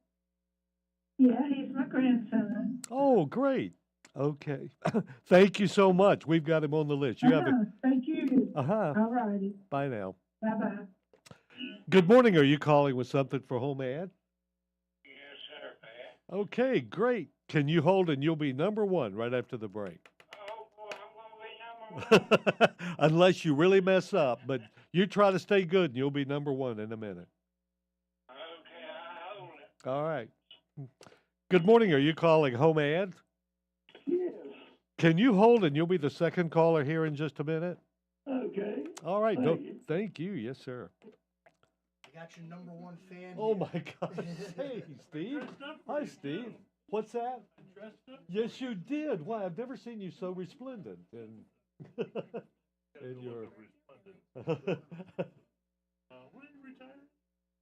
Yeah, he's my grandson. Oh, great. Okay. Thank you so much. We've got him on the list. You have a Thank you. Uh-huh. All righty. Bye now. Bye-bye. Good morning. Are you calling with something for Home Ad? Yes, sir, Pat. Okay, great. Can you hold and you'll be number one right after the break. Oh, boy, I'm going to be number one. Unless you really mess up, but you try to stay good and you'll be number one in a minute. Okay, I hold it. All right. Good morning. Are you calling Home Ad? Yes. Can you hold and you'll be the second caller here in just a minute? Okay. All right. Thank you. Thank you. Yes, sir. I got your number one fan. Oh, here. my gosh. Hey, Steve. Hi, Steve. What's that? Yes, you did. Why, I've never seen you so resplendent. And your... When did you retire?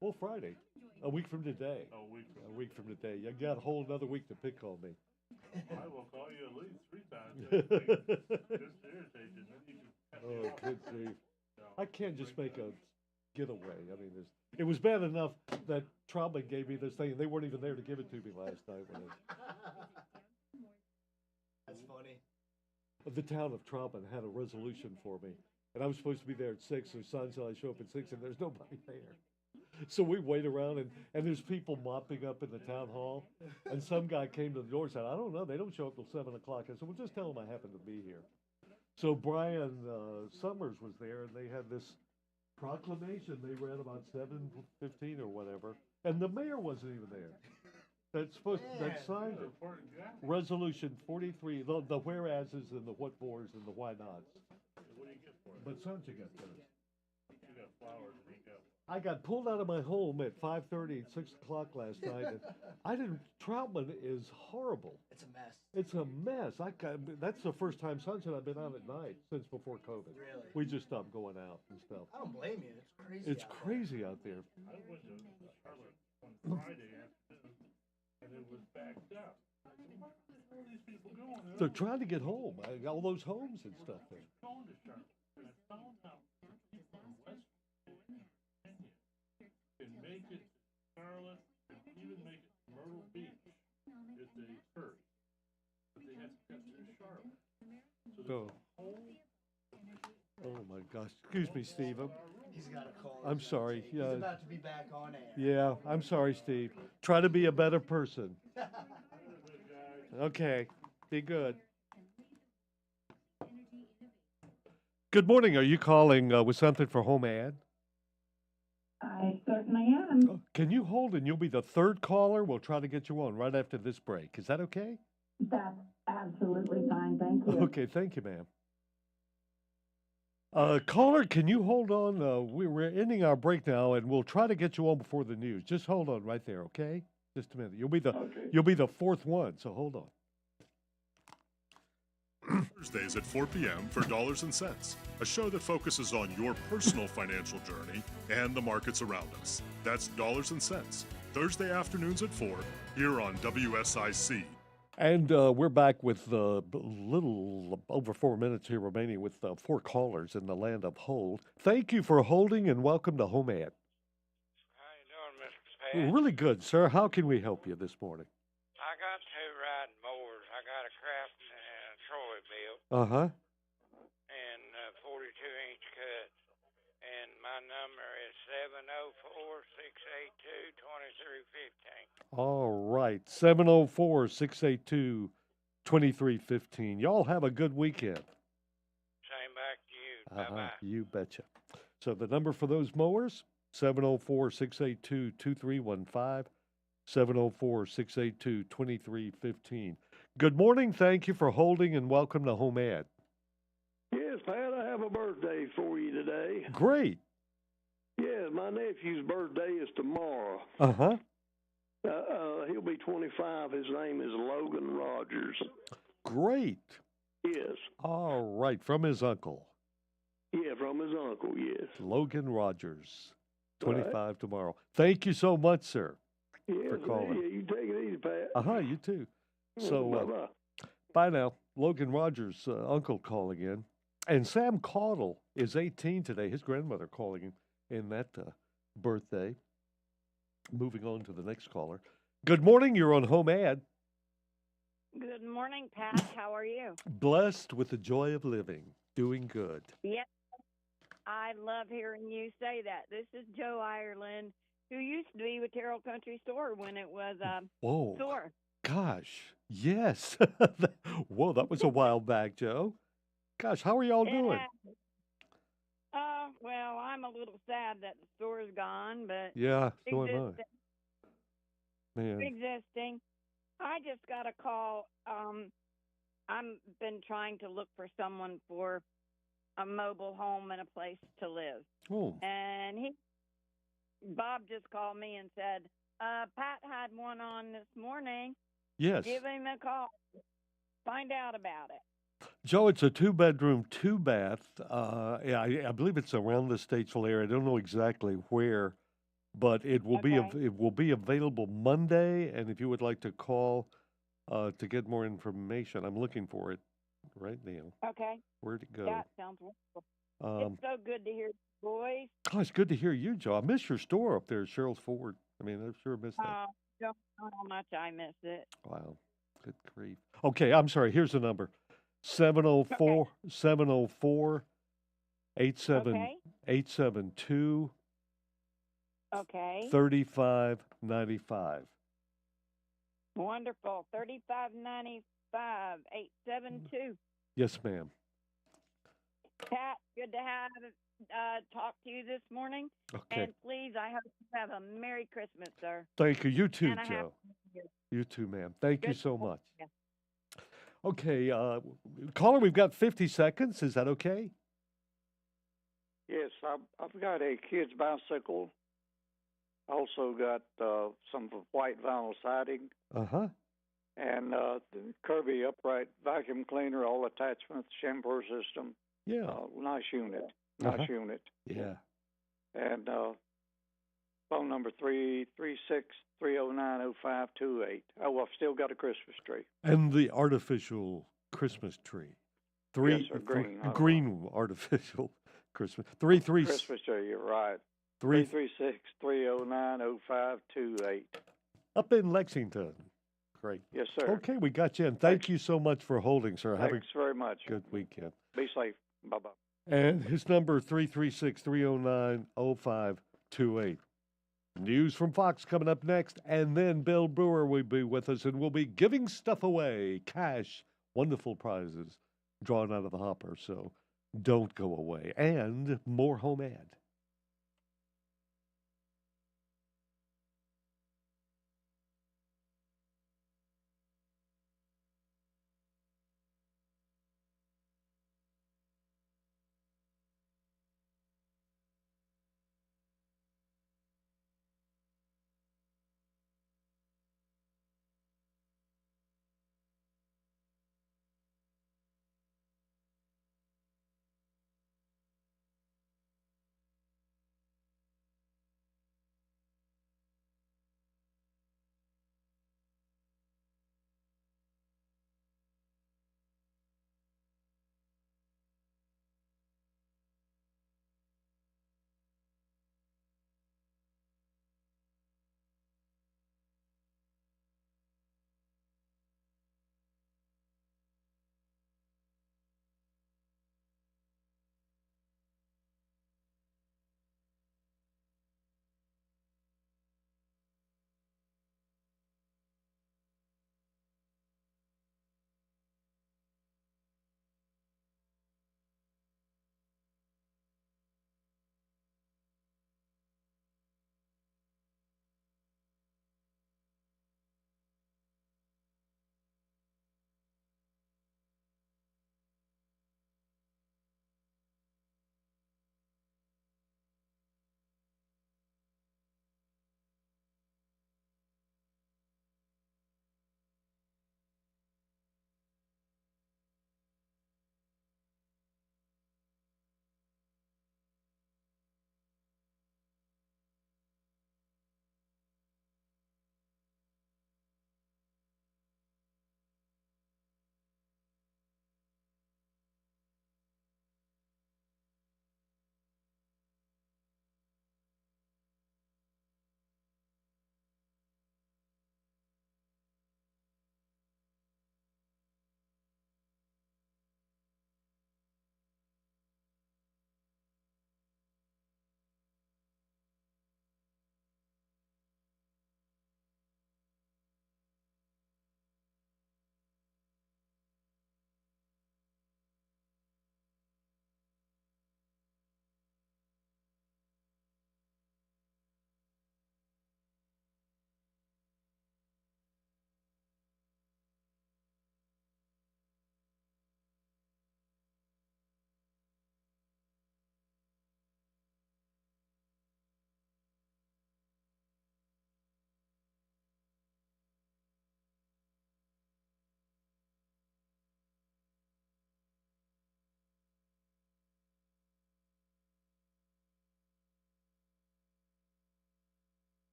Well, Friday. A week from today. A week from today. You got a whole another week to pick on me. I will call you at least 3 times. Just to irritate you. Then you can Oh, good Steve. I can't just make a getaway. I mean, it was bad enough that Traubman gave me this thing, and they weren't even there to give it to me last night. That's funny. The town of Traubman had a resolution for me, and I was supposed to be there at 6. So son said I show up at 6, and there's nobody there. So we wait around, and there's people mopping up in the town hall, and some guy came to the door and said, I don't know, they don't show up till 7 o'clock. I said, well, just tell them I happen to be here. So Brian Summers was there, and they had this proclamation they read about 7:15 or whatever, and the mayor wasn't even there. That signed it. Resolution 43, the whereases and the what fors and the why nots. What do you get for it? But Sancha got those. You got flowers and you got... I got pulled out of my home at 5:30, 6 o'clock last night. And Troutman is horrible. It's a mess. It's a mess. That's the first time Sunshine I've been out at night since before COVID. Really? We just stopped going out and stuff. I don't blame you. It's crazy. It's crazy out there. I went to Charlotte on Friday afternoon, and it was backed up. I said, where the hell are these people going? They're trying to get home. All those homes and stuff there. Going to Charlotte. And I found out people in West Virginia can make it to Charlotte and even make it to Myrtle Beach if they hurry. But they have to get to Charlotte. So Oh my gosh. Excuse me, Steve. He's got a call. I'm sorry. He's about to be back on air. Yeah, I'm sorry, Steve. Try to be a better person. Okay. Be good. Good morning. Are you calling with something for Home Ad? I certainly am. Can you hold and you'll be the third caller? We'll try to get you on right after this break. Is that okay? That's absolutely fine. Thank you. Okay, thank you, ma'am. Caller, can you hold on? We're ending our break now, and we'll try to get you on before the news. Just hold on right there, okay? Just a minute. You'll be the fourth one, so hold on. Thursdays at 4 p.m. for Dollars and Cents, a show that focuses on your personal financial journey and the markets around us. That's Dollars and Cents, Thursday afternoons at 4 here on WSIC. And we're back with a little over 4 minutes here remaining with 4 callers in the land of hold. Thank you for holding and welcome to HomeAd. How you doing, Mr. Pat? Really good, sir. How can we help you this morning? I got 2 riding mowers Uh-huh. and 42-inch cuts. And my number is 704-682-2315. All right. 704-682-2315. Y'all have a good weekend. Same back to you. Bye-bye. You betcha. So the number for those mowers, 704-682-2315, 704-682-2315. Good morning. Thank you for holding, and welcome to HomeAd. Yes, Pat, I have a birthday for you today. Great. Yeah, my nephew's birthday is tomorrow. Uh-huh. He'll be 25. His name is Logan Rogers. Great. Yes. All right. From his uncle. Yeah, from his uncle, yes. Logan Rogers, 25 tomorrow. Thank you so much, sir, for calling. Yeah, you take it easy, Pat. Uh-huh, you too. So, bye-bye. Bye now. Logan Rogers' uncle calling in. And Sam Caudle is 18 today. His grandmother calling in that birthday. Moving on to the next caller. Good morning. You're on HomeAd. Good morning, Pat. How are you? Blessed with the joy of living. Doing good. Yes. I love hearing you say that. This is Joe Ireland, who used to be with Terrell Country Store when it was Whoa. store. Gosh. Yes. Whoa, that was a while back, Joe. Gosh, how are y'all doing? Well, I'm a little sad that the store's gone, but Yeah, so am I. Man. Existing. I just got a call. I've been trying to look for someone for a mobile home and a place to live. Oh. And Bob just called me and said, Pat had one on this morning. Yes. Give him a call. Find out about it. Joe, it's a 2-bedroom, 2-bath. I believe it's around the Statesville area. I don't know exactly where, but it will be available Monday. And if you would like to call to get more information, I'm looking for it right now. Okay. Where'd it go? That sounds wonderful. It's so good to hear your voice. Oh, it's good to hear you, Joe. I miss your store up there, Cheryl's Ford. I mean, I sure missed that. Don't know how much I miss it. Wow. Good grief. Okay, I'm sorry. Here's the number. 704 872 Okay. 3595. Wonderful. 3595 872. Yes, ma'am. Pat, good to have talk to you this morning. Okay. And please, I hope you have a Merry Christmas, sir. Thank you. You too, And a happy Joe. New Year. You too, ma'am. Thank you Good so to talk much. to you. Okay, caller, we've got 50 seconds. Is that okay? Yes, I've got a kid's bicycle. Also got some white vinyl siding Uh-huh. and the Kirby upright vacuum cleaner, all attachments, shampoo system. Yeah. Nice unit. Uh-huh. Nice unit. Yeah. And phone number 336-309-0528. Oh, I've still got a Christmas tree. And the artificial Christmas tree. Yes, sir, green. Green artificial Christmas. 33 Christmas tree, you're right. 336-309-0528. Up in Lexington. Great. Yes, sir. Okay, we got you in. Thank you so much for holding, sir. Thanks very much. Good weekend. Be safe. Bye-bye. And his number 336-309-0528. News from Fox coming up next, and then Bill Brewer will be with us, and we'll be giving stuff away, cash, wonderful prizes drawn out of the hopper. So don't go away. And more HomeAd.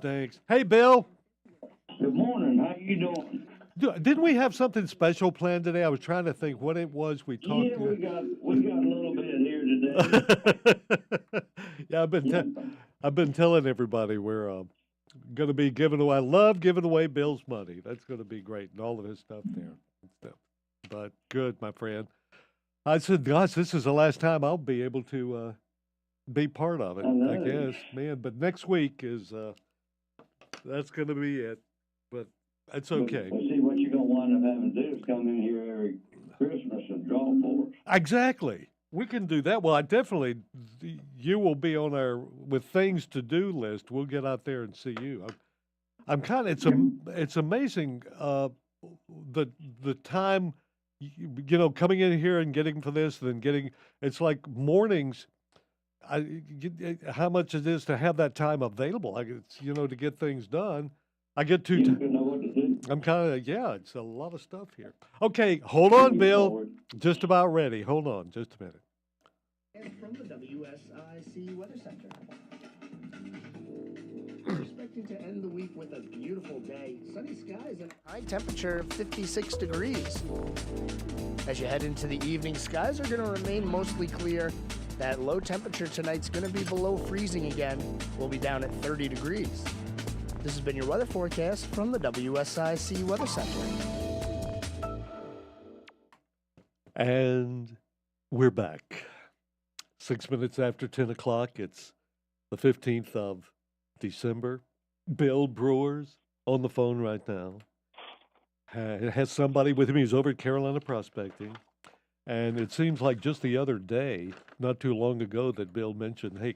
Thanks. Hey, Bill. Good morning. How you doing? Didn't we have something special planned today? I was trying to think what it was we talked. Yeah, we got a little bit here today. Yeah, I've been telling everybody we're going to be giving away. I love giving away Bill's money. That's going to be great, and all of his stuff there. And stuff. But good, my friend. I said, gosh, this is the last time I'll be able to be part of it. I guess, man. But next week is that's going to be it. But it's okay. We'll see what you're going to wind up having to do is come in here every Christmas and draw for us. Exactly. We can do that. Well, I definitely, you will be on our with things to do list. We'll get out there and see you. I'm kind of. It's amazing the time. Coming in here and getting for this, then getting. It's like mornings. How much it is to have that time available? Like it's to get things done. I get to. I'm kind of it's a lot of stuff here. Okay, hold on, Bill. Just about ready. Hold on, just a minute. And from the WSIC Weather Center. We're expecting to end the week with a beautiful day, sunny skies, and high temperature of 56 degrees. As you head into the evening, skies are going to remain mostly clear. That low temperature tonight's going to be below freezing again. We'll be down at 30 degrees. This has been your weather forecast from the WSIC Weather Center. And we're back. 6 minutes after 10 o'clock. It's the 15th of December. Bill Brewer's on the phone right now. Has somebody with him. He's over at Carolina Prospecting. And it seems like just the other day, not too long ago, that Bill mentioned, hey,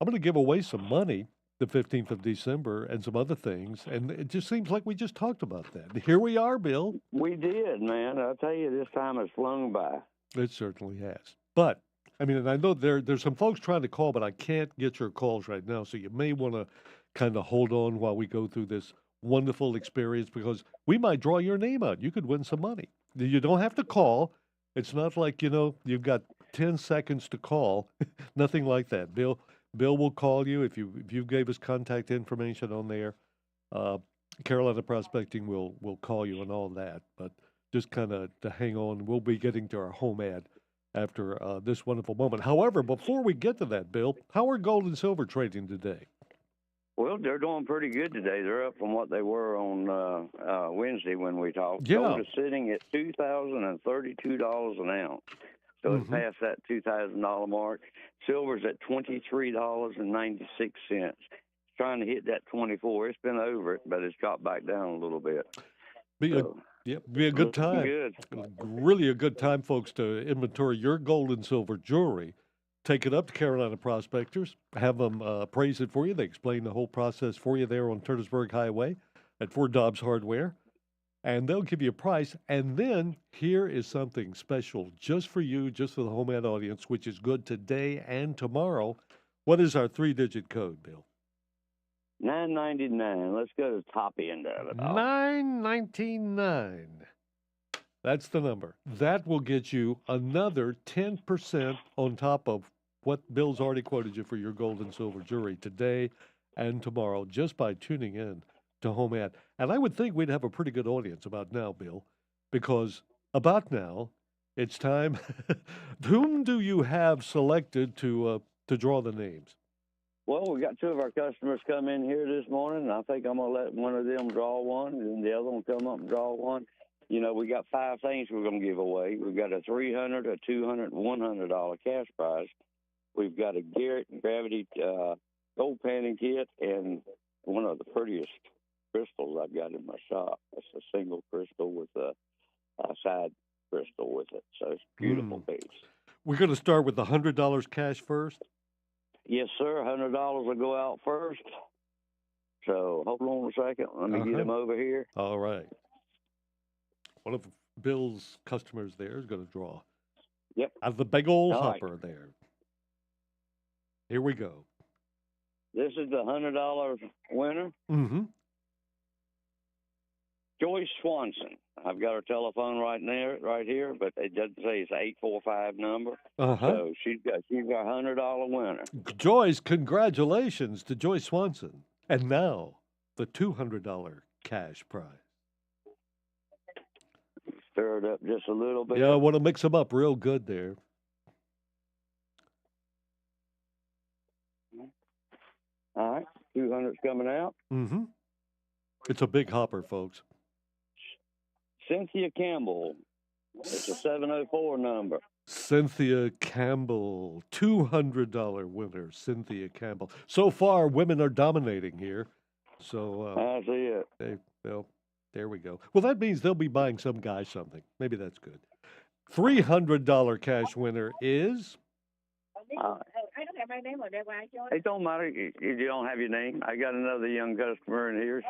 I'm going to give away some money the 15th of December and some other things. And it just seems like we just talked about that. Here we are, Bill. We did, man. I'll tell you, this time has flown by. It certainly has. But, I mean, and I know there's some folks trying to call, but I can't get your calls right now. So you may want to kind of hold on while we go through this wonderful experience because we might draw your name out. You could win some money. You don't have to call. It's not like, you've got 10 seconds to call. Nothing like that. Bill will call you if you gave us contact information on there. Carolina Prospecting will call you and all that. But just kind of to hang on, we'll be getting to our home ad after this wonderful moment. However, before we get to that, Bill, how are gold and silver trading today? Well, they're doing pretty good today. They're up from what they were on Wednesday when we talked. Yeah. Gold is sitting at $2,032 an ounce. So it's past that $2,000 mark. Silver's at $23.96. It's trying to hit that 24. It's been over it, but it's dropped back down a little bit. Be a good time. Good. Really a good time, folks, to inventory your gold and silver jewelry. Take it up to Carolina Prospectors, have them appraise it for you. They explain the whole process for you there on Turnersburg Highway at Fort Dobbs Hardware. And they'll give you a price. And then here is something special just for you, just for the HomeAd audience, which is good today and tomorrow. What is our 3-digit code, Bill? 999. Let's go to the top end of it. 999. That's the number. That will get you another 10% on top of what Bill's already quoted you for your gold and silver jewelry today and tomorrow just by tuning in to HomeAd. And I would think we'd have a pretty good audience about now, Bill, because about now, it's time. Whom do you have selected to draw the names? Well, we got 2 of our customers come in here this morning, and I think I'm going to let one of them draw one, and then the other one come up and draw one. We got 5 things we're going to give away. We've got a $300, a $200, and $100 cash prize. We've got a Garrett Gravity gold panning kit and one of the prettiest crystals I've got in my shop. It's a single crystal with a side crystal with it. So it's a beautiful piece. We're going to start with the $100 cash first? Yes, sir. $100 will go out first. So hold on a second. Let me get them over here. All right. One of Bill's customers there is going to draw. Yep. Out of the big old All hopper right. there. Here we go. This is the $100 winner. Mm-hmm. Joyce Swanson. I've got her telephone right here, but it doesn't say it's an 845 number. So she's got a $100 winner. Joyce, congratulations to Joyce Swanson. And now, the $200 cash prize. Stir it up just a little bit. Yeah, I want to mix them up real good there. All right, 200's coming out. Mm-hmm. It's a big hopper, folks. Cynthia Campbell. It's a 704 number. Cynthia Campbell, $200 winner, Cynthia Campbell. So far, women are dominating here. So I see it. well, there we go. Well, that means they'll be buying some guy something. Maybe that's good. $300 cash winner is. I don't have my name on it. It don't matter if you don't have your name. I got another young customer in here.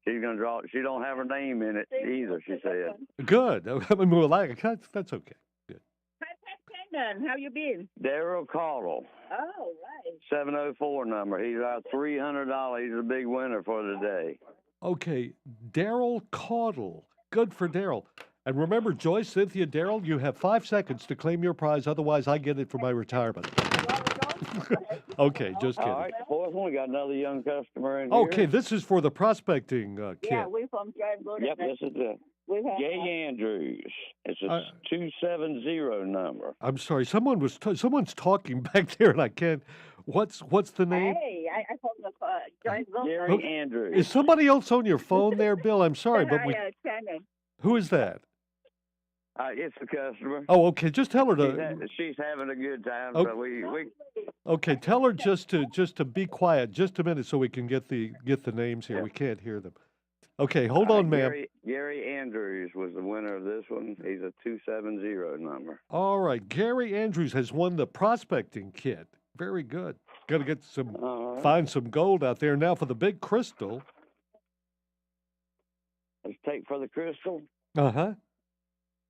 She's gonna draw. She don't have her name in it either. She said. Good. I mean, well, that's okay. Good. Hi, Pat Shannon. How you been? Daryl Caudle. Oh, right. 704 number. He's out $300. He's a big winner for the day. Okay, Daryl Caudle. Good for Daryl. And remember, Joyce, Cynthia, Daryl, you have 5 seconds to claim your prize. Otherwise, I get it for my retirement. Okay, just kidding. All right, fourth one. We got another young customer in here. Okay, this is for the prospecting kit. Yeah, we're from Jaguar. Yep, this is it. Gay Andrews. It's a 270 number. I'm sorry, someone's talking back there, and I can't. What's the name? Hey, I told the Gary Andrews. Is somebody else on your phone there, Bill? I'm sorry, but Shannon. who is that? It's a customer. Oh, okay. Just tell her to. She's having a good time. Okay. So we Okay, tell her just to be quiet, just a minute, so we can get the names here. We can't hear them. Okay, hold on, ma'am. Gary Andrews was the winner of this one. He's a 270 number. All right, Gary Andrews has won the prospecting kit. Very good. Got to get find some gold out there now for the big crystal. Let's take for the crystal. Uh-huh.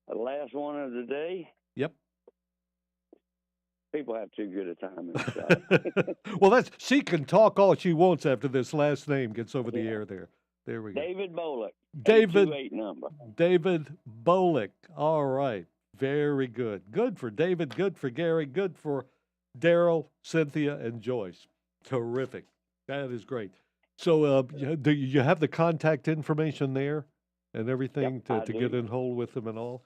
The last one of the day. Yep. People have too good a time in the shop. Well, she can talk all she wants after this last name gets over the air there. There we go. David Bullock. David 828 number. David Bullock. All right. Very good. Good for David. Good for Gary. Good for Daryl, Cynthia, and Joyce. Terrific. That is great. So do you have the contact information there and everything to get in hold with them and all?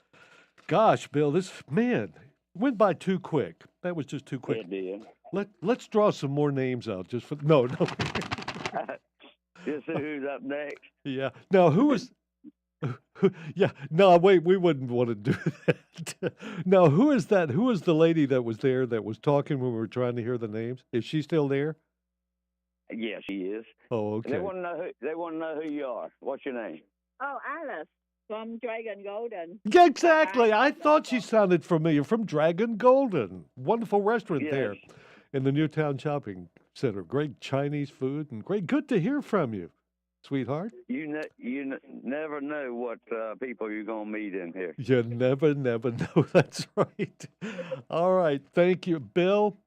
Gosh, Bill, this, man, went by too quick. That was just too quick. It did. Let's draw some more names out just for, no. Just see who's up next. Yeah. Now, who is, yeah, no, wait, we wouldn't want to do that. Now, who is that? Who is the lady that was there that was talking when we were trying to hear the names? Is she still there? Yes, she is. Oh, okay. They want to know who you are. What's your name? Oh, Alice from Dragon Golden. Yeah, exactly. I thought she sounded familiar from Dragon Golden. Wonderful restaurant there in the Newtown Shopping Center. Great Chinese food and great. Good to hear from you, sweetheart. You never know what people you're going to meet in here. You never know. That's right. All right. Thank you, Bill.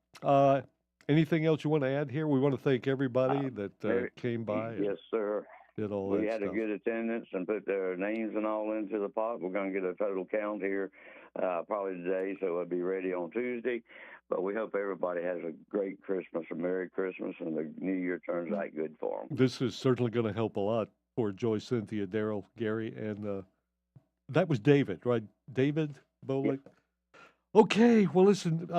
Anything else you want to add here? We want to thank everybody that came by. Yes, sir. Did all we that had stuff. a good attendance and put their names and all into the pot. We're going to get a total count here probably today, so it'll be ready on Tuesday. But we hope everybody has a great Christmas, a Merry Christmas, and the New Year turns out good for them. This is certainly going to help a lot for Joyce, Cynthia, Daryl, Gary, and that was David, right? David Bolick. Yeah. Okay, well, listen,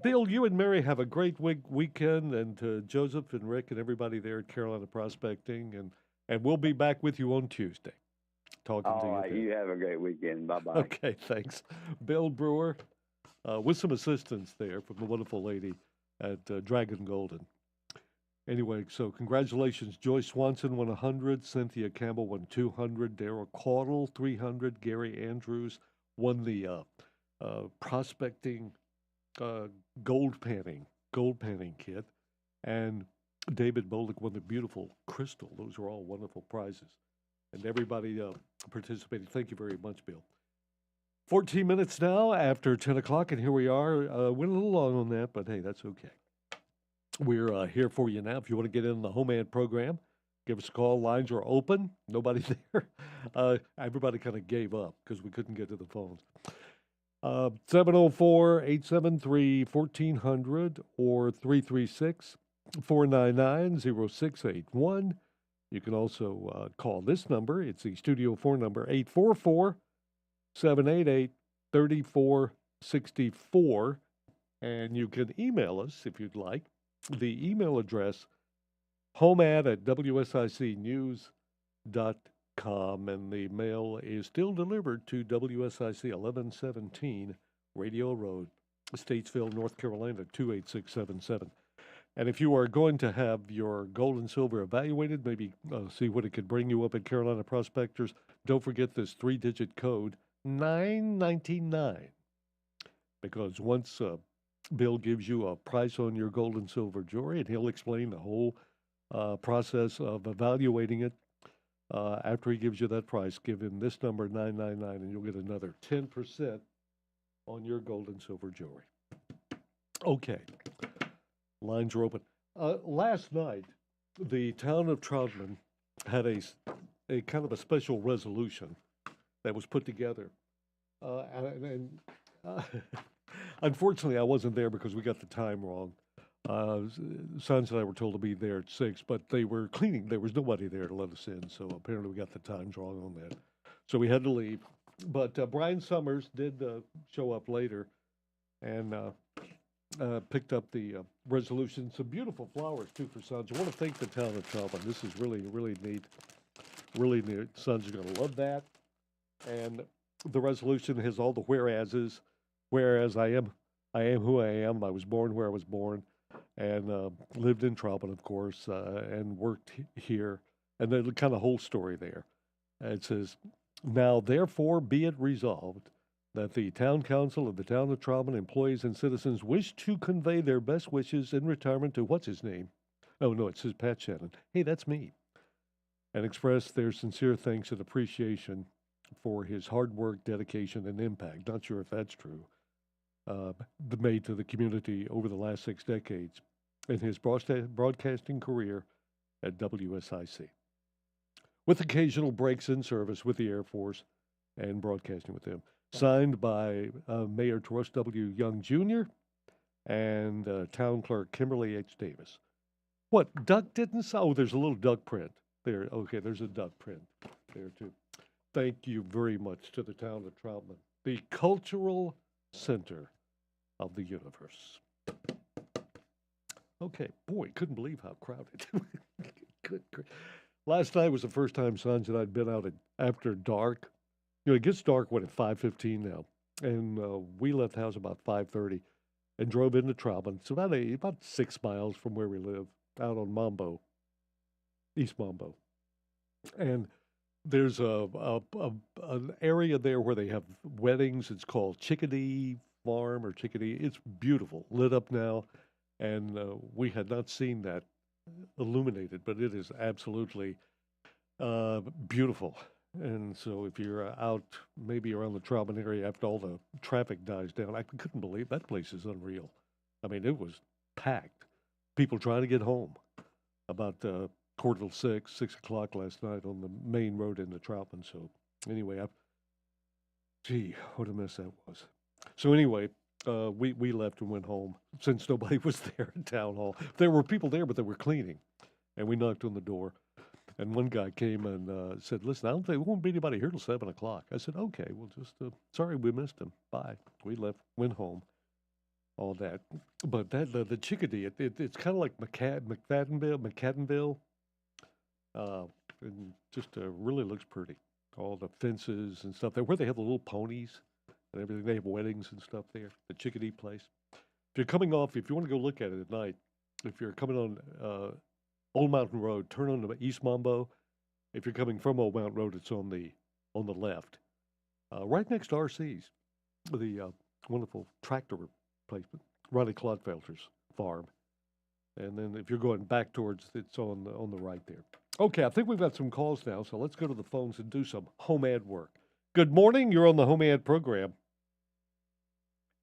Bill, you and Mary have a great weekend, and Joseph and Rick and everybody there at Carolina Prospecting, and we'll be back with you on Tuesday. Talking to you. All right, you have a great weekend. Bye-bye. Okay, thanks. Bill Brewer, with some assistance there from the wonderful lady at Dragon Golden. Anyway, so congratulations. Joyce Swanson won 100, Cynthia Campbell won 200, Daryl Caudle 300, Gary Andrews won the prospecting gold panning kit, and David Bolick won the beautiful crystal. Those are all wonderful prizes, and everybody participated. Thank you very much, Bill. 14 minutes now after 10 o'clock, and here we are. Went a little long on that, but hey, that's okay. We're here for you now. If you want to get in the HomeAd program, give us a call. Lines are open. Nobody there. Everybody kind of gave up because we couldn't get to the phones. 704-873-1400 or 499-0681. You can also call this number. It's the Studio 4 number, 844-788-3464. And you can email us if you'd like. The email address, homead@wsicnews.com, and the mail is still delivered to WSIC 1117 Radio Road, Statesville, North Carolina, 28677. And if you are going to have your gold and silver evaluated, maybe see what it could bring you up at Carolina Prospectors, don't forget this 3-digit code, 999. Because once Bill gives you a price on your gold and silver jewelry, and he'll explain the whole process of evaluating it. After he gives you that price, give him this number, 999, and you'll get another 10% on your gold and silver jewelry. Okay. Lines are open. Last night, the town of Troutman had a kind of a special resolution that was put together. Unfortunately, I wasn't there because we got the time wrong. Sons and I were told to be there at 6, but they were cleaning. There was nobody there to let us in, so apparently we got the times wrong on that. So we had to leave. But Brian Summers did show up later and picked up the resolution. Some beautiful flowers, too, for Sons. I want to thank the town of Troutman. This is really, really neat. Really neat. Sons are going to love that. And the resolution has all the whereases. Whereas I am who I am. I was born where I was born, and lived in Troutman, of course, and worked here. And the kind of whole story there. It says, "Now therefore be it resolved that the town council of the town of Troutman, employees and citizens, wish to convey their best wishes in retirement to," what's his name? Oh no, it says Pat Shannon. Hey, that's me. "And express their sincere thanks and appreciation for his hard work, dedication, and impact." Not sure if that's true. Made to the community over the last 6 decades in his broadcasting career at WSIC, with occasional breaks in service with the Air Force and broadcasting with them. Signed by Mayor Terrence W. Young Jr. and Town Clerk Kimberly H. Davis. What, duck didn't say? Oh, there's a little duck print there. Okay, there's a duck print there, too. Thank you very much to the town of Troutman, the cultural center of the universe. Okay, boy, couldn't believe how crowded. Good. Last night was the first time, Sons, that I'd been out after dark. You know, it gets dark, at 5:15 now. And we left the house about 5:30 and drove into Troutman. It's about 6 miles from where we live, out on Mambo, East Mambo. And there's an area there where they have weddings. It's called Chickadee Farm or Chickadee. It's beautiful, lit up now, and we had not seen that illuminated, but it is absolutely beautiful. And so if you're out maybe around the Troutman area after all the traffic dies down, I couldn't believe that place is unreal. I mean, it was packed. People trying to get home about 6 o'clock last night on the main road into Troutman. So anyway, gee, what a mess that was. So anyway, we left and went home since nobody was there at Town Hall. There were people there, but they were cleaning. And we knocked on the door. And one guy came and said, "Listen, I don't think there won't be anybody here till 7 o'clock." I said, "Okay, well, just sorry we missed him. Bye." We left, went home, all that. But that the Chickadee, it's kind of like McFaddenville. And just really looks pretty. All the fences and stuff there, where they have the little ponies and everything. They have weddings and stuff there. The Chickadee place. If you're coming off, if you want to go look at it at night, if you're coming on Old Mountain Road, turn on the East Mambo. If you're coming from Old Mountain Road, it's on the left, right next to RC's, the wonderful tractor replacement, Ronnie Clodfelter's farm. And then if you're going back towards, it's on the right there. Okay, I think we've got some calls now, so let's go to the phones and do some home ad work. Good morning. You're on the home ad program.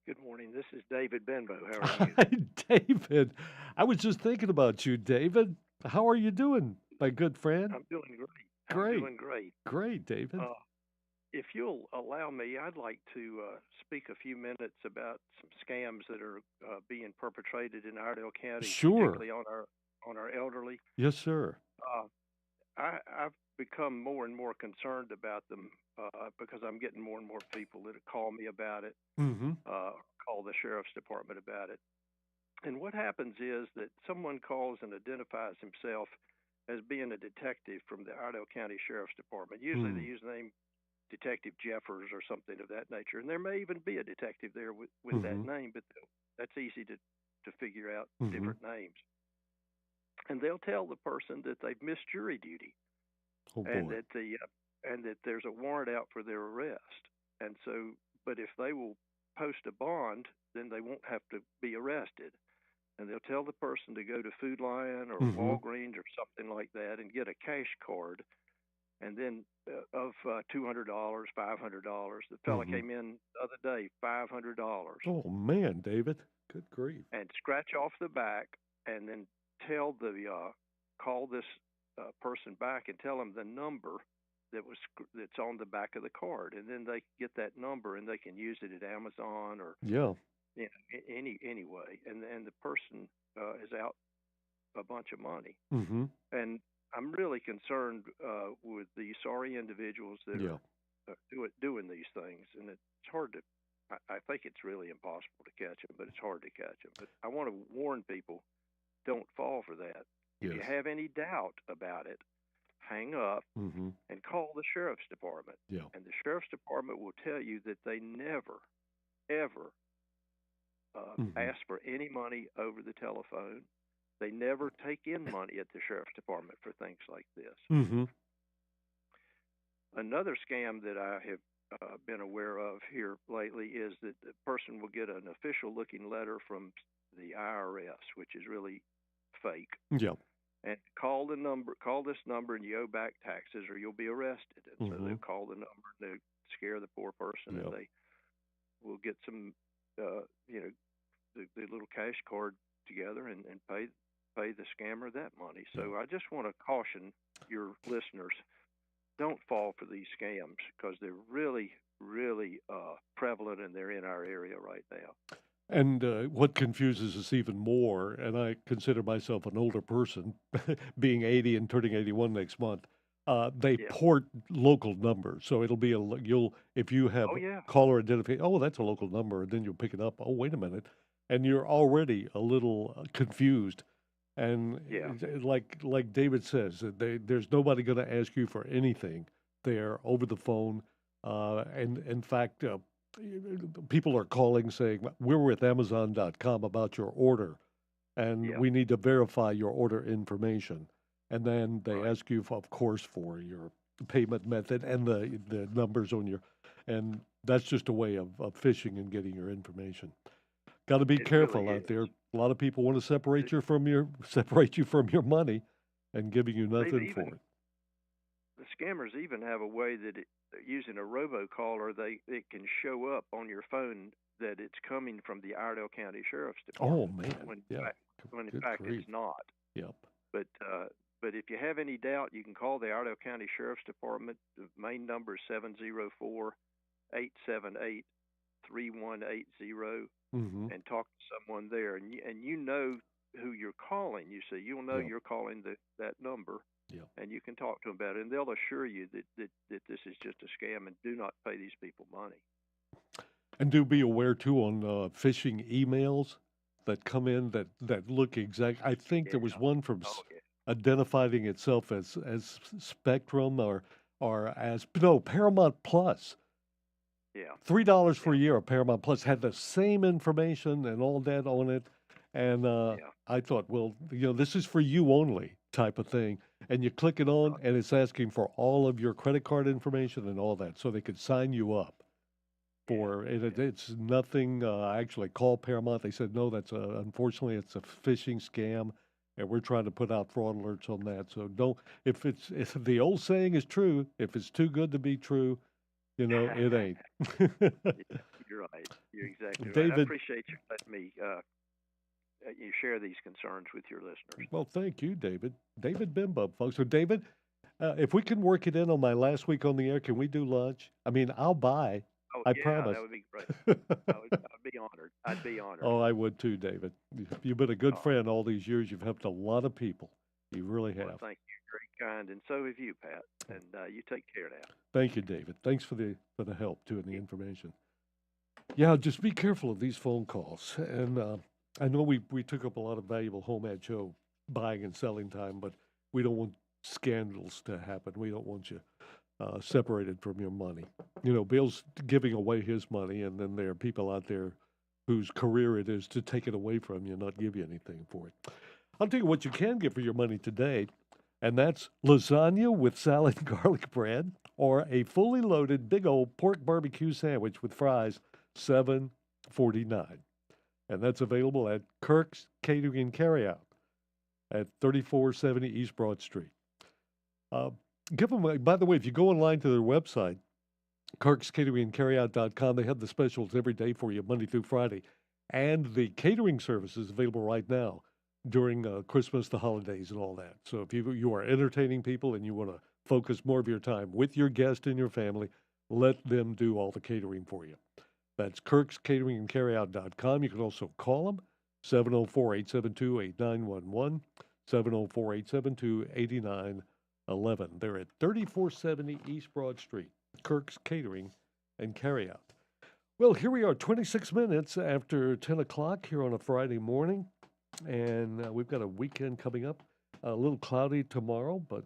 Good morning. This is David Benbow. How are you? Hi, David. I was just thinking about you, David. How are you doing, my good friend? I'm doing great. Great. I'm doing great. Great, David. if you'll allow me, I'd like to speak a few minutes about some scams that are being perpetrated in Iredell County, Sure. particularly on our elderly. Yes, sir. Uh, I've become more and more concerned about them because I'm getting more and more people that call me about it, Mm-hmm. call the sheriff's department about it. And what happens is that someone calls and identifies himself as being a detective from the Iredell County Sheriff's Department. Usually they use the name Detective Jeffers or something of that nature. And there may even be a detective there with that name, but that's easy to figure out different names. And they'll tell the person that they've missed jury duty, and that and that there's a warrant out for their arrest. And so, but if they will post a bond, then they won't have to be arrested. And they'll tell the person to go to Food Lion or Walgreens or something like that and get a cash card. And then of $200, $500. The fella came in the other day, $500. Oh, man, David. Good grief. And scratch off the back and then tell call this person back and tell them the number that's on the back of the card. And then they get that number and they can use it at Amazon or any way. And the person is out a bunch of money. And I'm really concerned with the sorry individuals that are doing these things, and it's hard to. I think it's really impossible to catch them, but it's hard to catch them. But I want to warn people: don't fall for that. If you have any doubt about it, hang up and call the sheriff's department. And the sheriff's department will tell you that they never, ever ask for any money over the telephone. They never take in money at the sheriff's department for things like this. Another scam that I have been aware of here lately is that the person will get an official-looking letter from the IRS, which is really fake. And call this number, and you owe back taxes, or you'll be arrested. And so they'll call the number, and they scare the poor person, and they will get some, the little cash card together and pay the scammer that money. So I just want to caution your listeners, don't fall for these scams because they're really, really prevalent and they're in our area right now. And what confuses us even more, and I consider myself an older person, being 80 and turning 81 next month, they port local numbers. So it'll be if you have caller identification, that's a local number, and then you'll pick it up. Oh, wait a minute. And you're already a little confused. And like David says, there's nobody going to ask you for anything there over the phone. And in fact, people are calling saying, we're with Amazon.com about your order, and we need to verify your order information. And then they ask you, of course, for your payment method and the numbers on and that's just a way of phishing and getting your information. Got to be careful really out there. A lot of people want to separate you from your money, and giving you nothing for it. The scammers even have a way that using a robocaller, it can show up on your phone that it's coming from the Iredell County Sheriff's Department. Oh man, when in fact it's not. But if you have any doubt, you can call the Iredell County Sheriff's Department. The main number is 704-878-3180. And talk to someone there, and you know who you're calling. You see, you'll know you're calling that number, and you can talk to them about it, and they'll assure you that this is just a scam, and do not pay these people money. And do be aware too on phishing emails that come in that look exact. I think there was one from identifying itself as Spectrum or as Paramount Plus. $3 for a year of Paramount Plus had the same information and all that on it. And I thought, well, this is for you only type of thing. And you click it on, and it's asking for all of your credit card information and all that, so they could sign you up for it. It's nothing. I actually called Paramount. They said, no, unfortunately, it's a phishing scam, and we're trying to put out fraud alerts on that. So don't. If the old saying is true, if it's too good to be true, it ain't. You're right. You're exactly David, right. I appreciate you letting me you share these concerns with your listeners. Well, thank you, David. David Bimbub, folks. So, David, If we can work it in on my last week on the air, can we do lunch? I mean, I'll buy. Oh, I yeah, promise. that would be great. I'd be honored. I'd be honored. Oh, I would too, David. You've been a good Oh. friend all these years. You've helped a lot of people. You really have. Well, thank you. Very kind. And so have you, Pat. And you take care now. Thank you, David. Thanks for the help too and the information. Yeah, just be careful of these phone calls. And I know we took up a lot of valuable HomeAd Show buying and selling time, but we don't want scandals to happen. We don't want you separated from your money. You know, Bill's giving away his money, and then there are people out there whose career it is to take it away from you, not give you anything for it. I'll tell you what you can get for your money today, and that's lasagna with salad and garlic bread, or a fully loaded big old pork barbecue sandwich with fries, $7.49. And that's available at Kirk's Catering and Carryout at 3470 East Broad Street. Give them, by the way, if you go online to their website, kirkscateringandcarryout.com, they have the specials every day for you, Monday through Friday. And the catering service is available right now during Christmas, the holidays, and all that. So if you are entertaining people and you want to focus more of your time with your guest and your family, let them do all the catering for you. That's kirkscateringandcarryout.com. You can also call them, 704-872-8911, 704-872-8911. They're at 3470 East Broad Street, Kirk's Catering and Carryout. Well, here we are, 26 minutes after 10 o'clock here on a Friday morning, and we've got a weekend coming up. A little cloudy tomorrow, but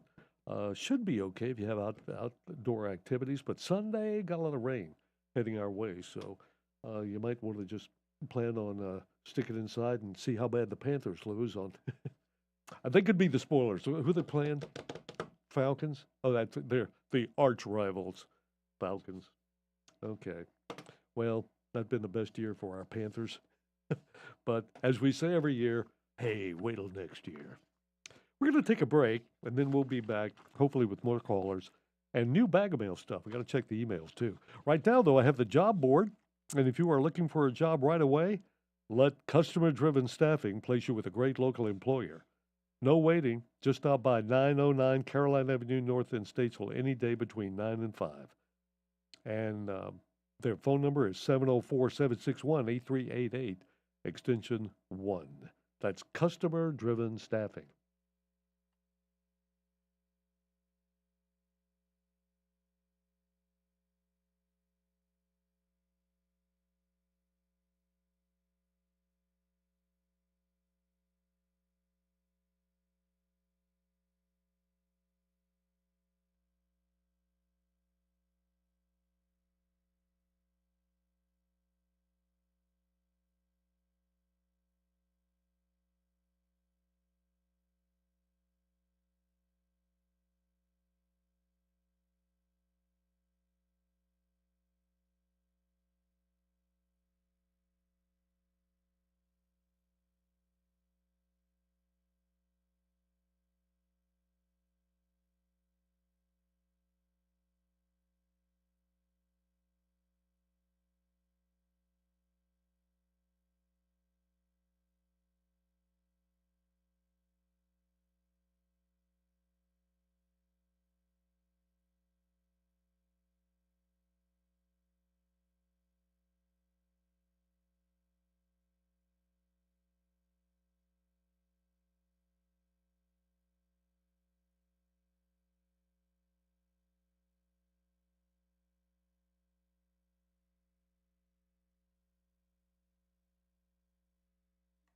should be okay if you have outdoor activities. But Sunday, got a lot of rain heading our way, so you might want to just plan on sticking inside and see how bad the Panthers lose on. I think it'd be the spoilers. Who they playing? Falcons? Oh, they're the arch rivals, Falcons. Okay. Well, that's been the best year for our Panthers. But as we say every year, hey, wait till next year. We're going to take a break, and then we'll be back, hopefully with more callers and new bag of mail stuff. We got to check the emails, too. Right now, though, I have the job board, and if you are looking for a job right away, let customer-driven staffing place you with a great local employer. No waiting. Just stop by 909 Caroline Avenue North in Statesville any day between 9 and 5. And their phone number is 704-761-8388, extension 1. That's customer-driven staffing.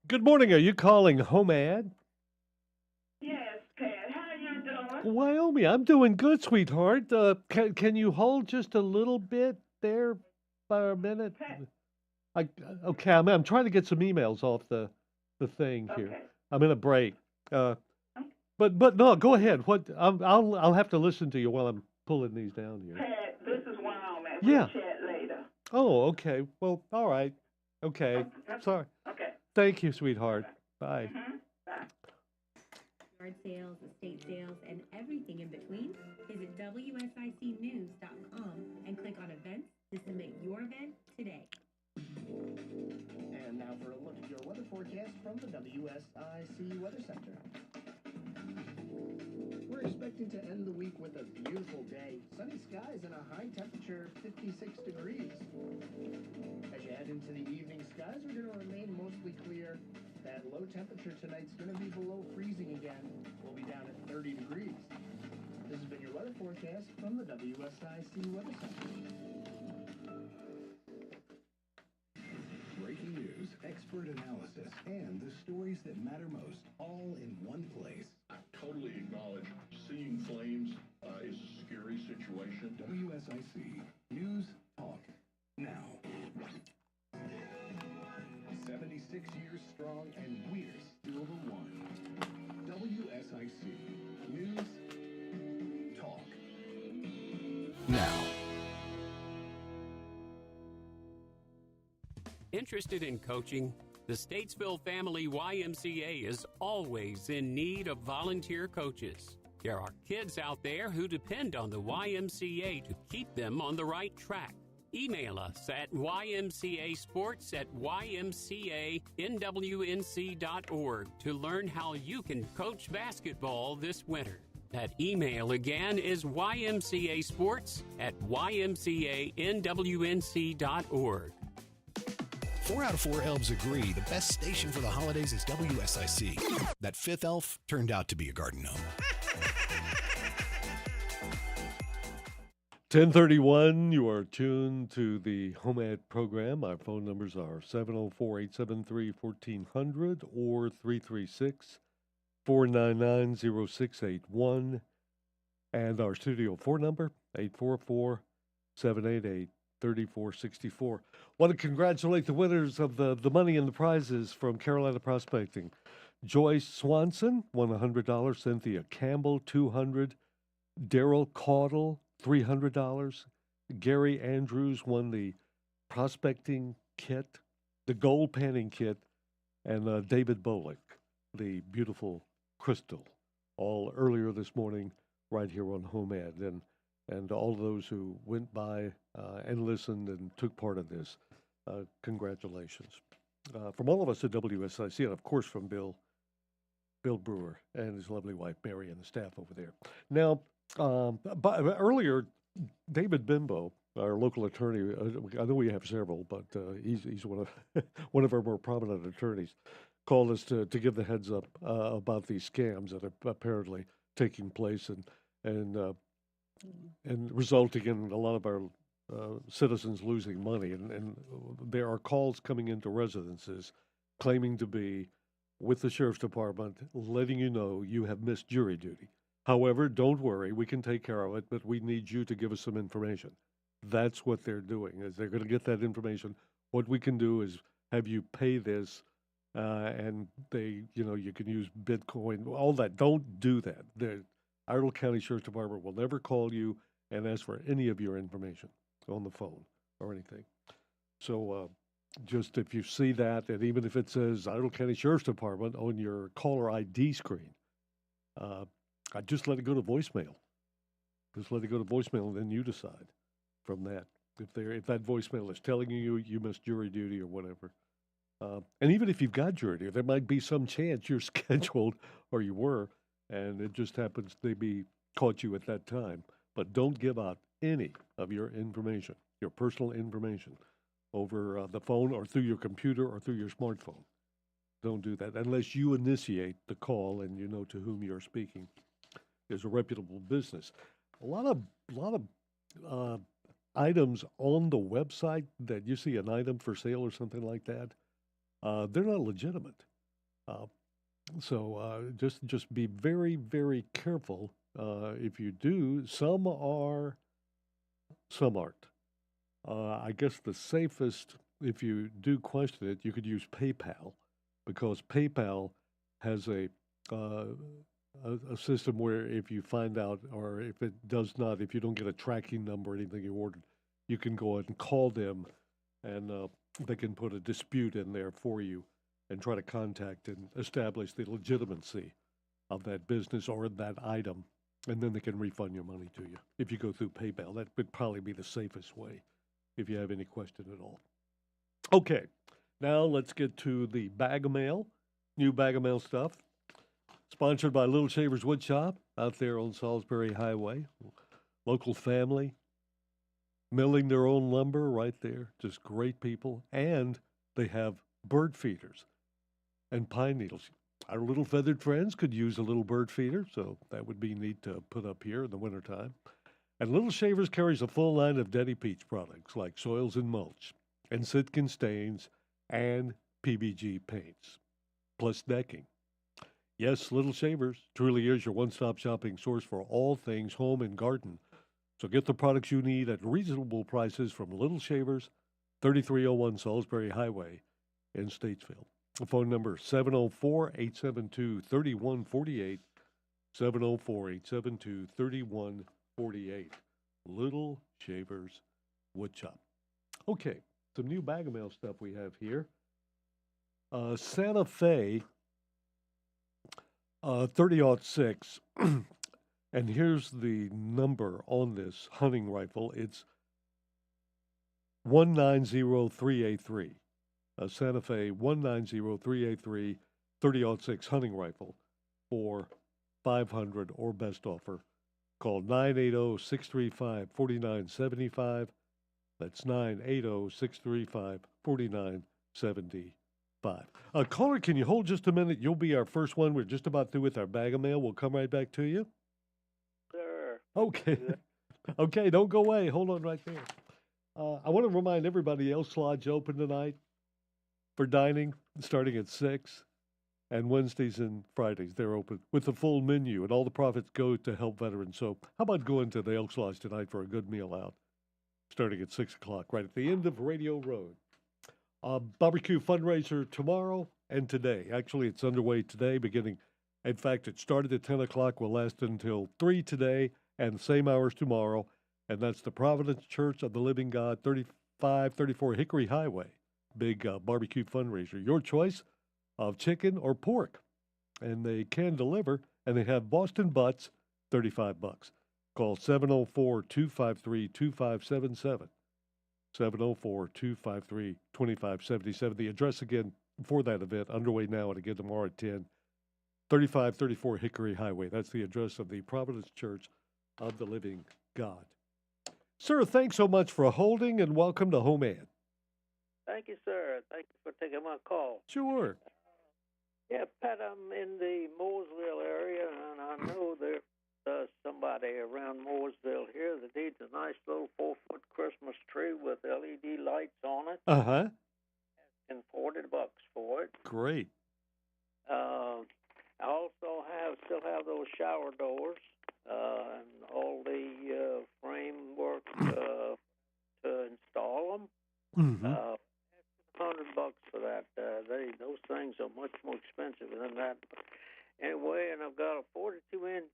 Good morning. Are you calling HomeAd? Yes, Pat. How you doing? Wyoming, I'm doing good, sweetheart. Can you hold just a little bit there for a minute? Okay, I'm trying to get some emails off the thing here. Okay. I'm in a break. But no, go ahead. I'll have to listen to you while I'm pulling these down here. Pat, this is Wyoming. Yeah. We'll chat later. Oh, okay. Well, all right. Okay. Sorry. Okay. Thank you, sweetheart. Bye. Bye. Yard sales, estate sales, and everything in between, visit WSICnews.com and click on events to submit your event today. And now for a look at your weather forecast from the WSIC Weather Center. We're expecting to end the week with a beautiful day. Sunny skies and a high temperature of 56 degrees. As you head into the evening, skies are going to remain mostly clear. That low temperature tonight's going to be below freezing again. We'll be down at 30 degrees. This has been your weather forecast from the WSIC Weather Center. Breaking news, expert analysis, and the stories that matter most, all in one place. I totally acknowledge seeing flames is a scary situation. WSIC News Talk Now. 76 years strong, and we're still the one. WSIC News Talk Now. Interested in coaching? The Statesville Family YMCA is always in need of volunteer coaches. There are kids out there who depend on the YMCA to keep them on the right track. Email us at ymcasports@ymcanwnc.org to learn how you can coach basketball this winter. That email again is ymcasports@ymcanwnc.org. 4 out of 4 elves agree the best station for the holidays is WSIC. That fifth elf turned out to be a garden gnome. 10:31, you are tuned to the HomeAd program. Our phone numbers are 704-873-1400 or 336-499-0681. And our Studio 4 number, 844-788-3464. Want to congratulate the winners of the money and the prizes from Carolina Prospecting. Joyce Swanson won $100. Cynthia Campbell, $200. Daryl Caudle, $300. Gary Andrews won the prospecting kit, the gold panning kit, and David Bolick, the beautiful crystal, all earlier this morning right here on HomeAd. And all those who went by and listened and took part in this, congratulations. From all of us at WSIC, and of course from Bill Brewer and his lovely wife, Mary, and the staff over there. Now, but earlier, David Bimbo, our local attorney, I know we have several, but he's one of our more prominent attorneys, called us to give the heads up about these scams that are apparently taking place and resulting in a lot of our citizens losing money. And there are calls coming into residences claiming to be with the Sheriff's Department, letting you know you have missed jury duty. However, don't worry, we can take care of it, but we need you to give us some information. That's what they're doing, is they're going to get that information. What we can do is have you pay this, and you can use Bitcoin, all that. Don't do that. The Iredell County Sheriff's Department will never call you and ask for any of your information on the phone or anything. So just if you see that, and even if it says Iredell County Sheriff's Department on your caller ID screen, I just let it go to voicemail. Just let it go to voicemail, and then you decide from that if that voicemail is telling you you missed jury duty or whatever. And even if you've got jury duty, there might be some chance you're scheduled or you were, and it just happens they caught you at that time. But don't give out any of your information, your personal information, over the phone or through your computer or through your smartphone. Don't do that unless you initiate the call and you know to whom you're speaking. Is a reputable business. A lot of items on the website that you see an item for sale or something like that, they're not legitimate. So just be very, very careful. If you do, some are, some aren't. I guess the safest, if you do question it, you could use PayPal, because PayPal has a system where if you find out, or if it does not, if you don't get a tracking number or anything you ordered, you can go ahead and call them, and they can put a dispute in there for you and try to contact and establish the legitimacy of that business or that item, and then they can refund your money to you if you go through PayPal. That would probably be the safest way if you have any question at all. Okay, now let's get to the bag of mail, new bag of mail stuff. Sponsored by Little Shavers Wood Shop out there on Salisbury Highway. Local family, milling their own lumber right there. Just great people. And they have bird feeders and pine needles. Our little feathered friends could use a little bird feeder, so that would be neat to put up here in the wintertime. And Little Shavers carries a full line of Daddy Peach products like soils and mulch, and Sitkin stains, and PBG paints, plus decking. Yes, Little Shavers truly is your one-stop shopping source for all things home and garden. So get the products you need at reasonable prices from Little Shavers, 3301 Salisbury Highway in Statesville. The phone number 704-872-3148, 704-872-3148. Little Shavers Woodshop. Okay, some new bag of mail stuff we have here. Santa Fe 30-06, and here's the number on this hunting rifle. It's 190383. Santa Fe 190383 30-06 hunting rifle for $500 or best offer. Call 980-635-4975. That's 980-635-4975. Caller, can you hold just a minute? You'll be our first one. We're just about through with our bag of mail. We'll come right back to you. Sir. Okay. Okay, don't go away. Hold on right there. I want to remind everybody Elks Lodge open tonight for dining, starting at 6. And Wednesdays and Fridays, they're open with the full menu, and all the profits go to help veterans. So how about going to the Elks Lodge tonight for a good meal out, starting at 6 o'clock, right at the end of Radio Road. Barbecue fundraiser tomorrow and today. Actually, it's underway today, beginning. In fact, it started at 10 o'clock, will last until 3 today, and the same hours tomorrow. And that's the Providence Church of the Living God, 3534 Hickory Highway. Big barbecue fundraiser. Your choice of chicken or pork. And they can deliver, and they have Boston Butts, $35. Call 704-253-2577. 704-253-2577. The address again for that event, underway now and again tomorrow at 10, 3534 Hickory Highway. That's the address of the Providence Church of the Living God. Sir, thanks so much for holding, and welcome to HomeAd. Thank you, sir. Thank you for taking my call. Sure. Yeah, Pat, I'm in the Mooresville area, and I know there's somebody around Mooresville here that needs a nice little 4-foot Christmas tree with LED lights on it. Uh-huh. And $40 for it. Great. I also still have those shower doors and all the framework to install them. Mm-hmm. $100 for that. Those things are much more expensive than that. Anyway, and I've got a 42-inch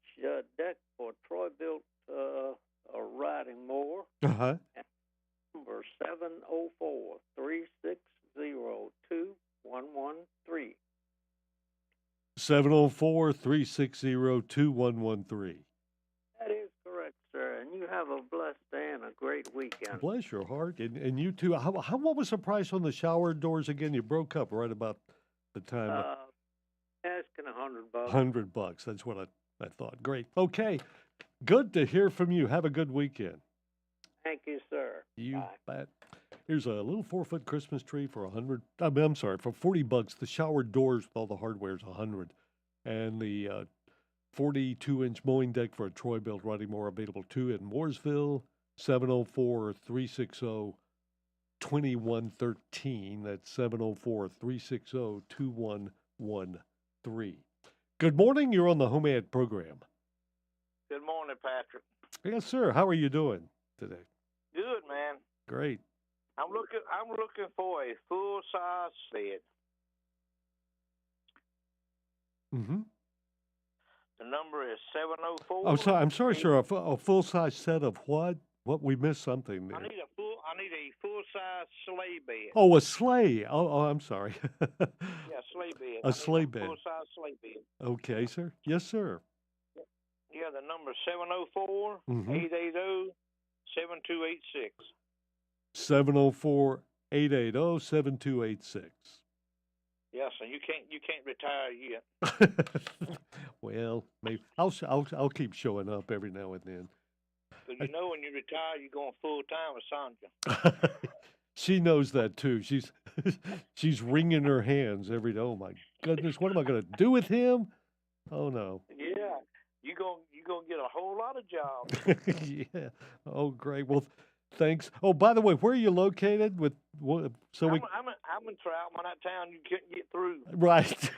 deck for Troy built a riding mower. Uh-huh. Number 704-360-2113. 704-360-2113. That is correct, sir. And you have a blessed day and a great weekend. Bless your heart. And you too. What was the price on the shower doors again? You broke up right about the time. Asking $100. $100. That's what I thought. Great. Okay. Good to hear from you. Have a good weekend. Thank you, sir. You bet. Here's a little 4-foot Christmas tree for $100. I'm sorry, for $40. The shower doors with all the hardware is $100, and the 42-inch mowing deck for a Troy built riding mower available too in Mooresville. 704-360-2113. That's 704-360-2113. Good morning. You're on the HomeAd program. Good morning, Patrick. Yes, sir. How are you doing today? Good, man. Great. I'm looking for a full size sled. Mm-hmm. The number is 704. Oh, I'm sorry, sir. A full size set of what? What, we missed something there. I need a full size sleigh bed. Oh, a sleigh. Oh, I'm sorry. Yeah, sleigh bed. A sleigh bed. Full size sleigh bed. Okay, sir. Yes, sir. Yeah, the number is 704 Mhm. 880 7286. 704-880-7286. Yes, and you can't retire yet. Well, maybe I'll keep showing up every now and then. So you know when you retire, you're going full time with Sandra. She knows that too. She's wringing her hands every day. Oh my goodness, what am I going to do with him? Oh no. Yeah, you gonna get a whole lot of jobs. Yeah. Oh great. Well, thanks. Oh, by the way, where are you located? With what? I'm in Troutman, that town you couldn't get through. Right.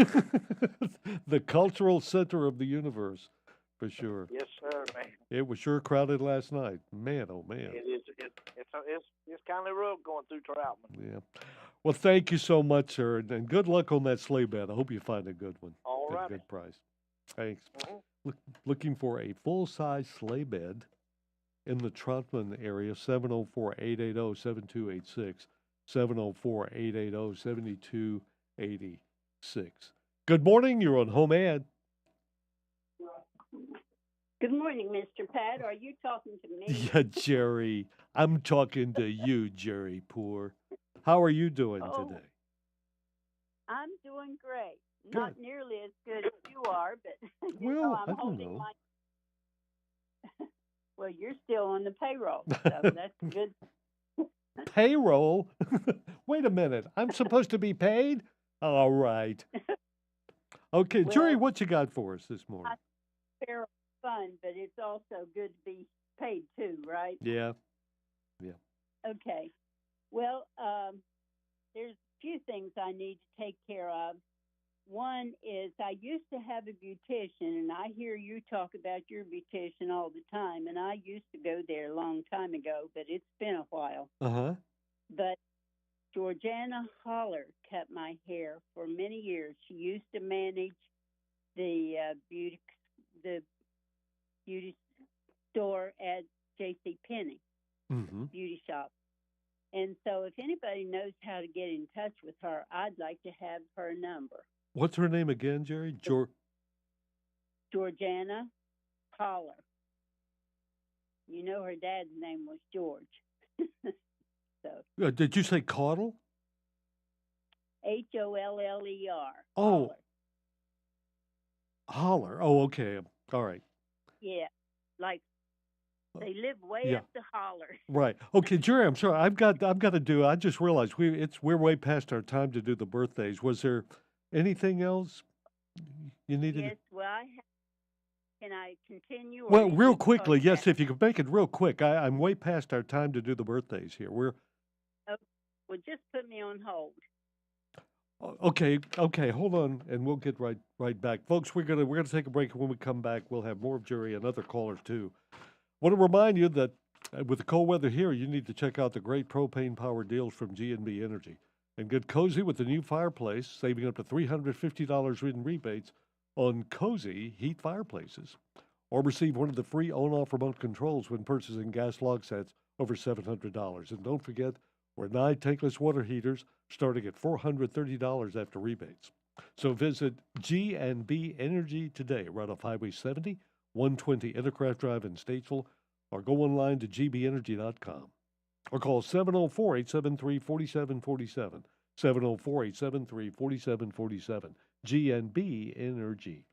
The cultural center of the universe, for sure. Yes, sir, man. It was sure crowded last night. Man, oh man. It is. It's kind of rough going through Troutman. Yeah. Well, thank you so much, sir, and good luck on that sleigh bed. I hope you find a good one. All at a right. good price. Thanks. Looking for a full-size sleigh bed in the Trotman area, 704-880-7286, 704-880-7286. Good morning. You're on HomeAd. Good morning, Mr. Pat. Are you talking to me? Yeah, Jerry. I'm talking to you, Jerry Poor. How are you doing today? I'm doing great. Good. Not nearly as good as you are, but Well, I'm I don't holding know. my. Well, you're still on the payroll, so that's good. Payroll? Wait a minute. I'm supposed to be paid? All right. Okay, Jerry, what you got for us this morning? Payroll is fun, but it's also good to be paid too, right? Yeah. Okay. Well, there's a few things I need to take care of. One is I used to have a beautician, and I hear you talk about your beautician all the time, and I used to go there a long time ago, but it's been a while. Uh-huh. But Georgiana Holler cut my hair for many years. She used to manage the beauty store at J.C. Penney beauty shop. And so if anybody knows how to get in touch with her, I'd like to have her number. What's her name again, Jerry? Georgiana Holler. You know her dad's name was George. So Did you say Caudle? Holler. Oh. Holler. Oh, okay. All right. Yeah, like they live way Yeah. up the holler. Right. Okay, Jerry, I'm sorry. I've got to do. I just realized we're way past our time to do the birthdays. Was there anything else you needed? Yes. Well, can I continue? Well, real quickly, yes. If you could make it real quick. I'm way past our time to do the birthdays here. Okay. Well, just put me on hold. Okay. Hold on, and we'll get right back, folks. We're gonna take a break. When we come back, we'll have more of Jerry and other callers too. Want to remind you that with the cold weather here, you need to check out the great propane power deals from G&B Energy and get cozy with the new fireplace, saving up to $350 in rebates on cozy heat fireplaces, or receive one of the free on-off remote controls when purchasing gas log sets over $700. And don't forget, we're 9 tankless water heaters starting at $430 after rebates. So visit G&B Energy today, right off Highway 70, 120 Intercraft Drive in Statesville, or go online to gbenergy.com. Or call 704-873-4747, 704-873-4747, G&B Energy.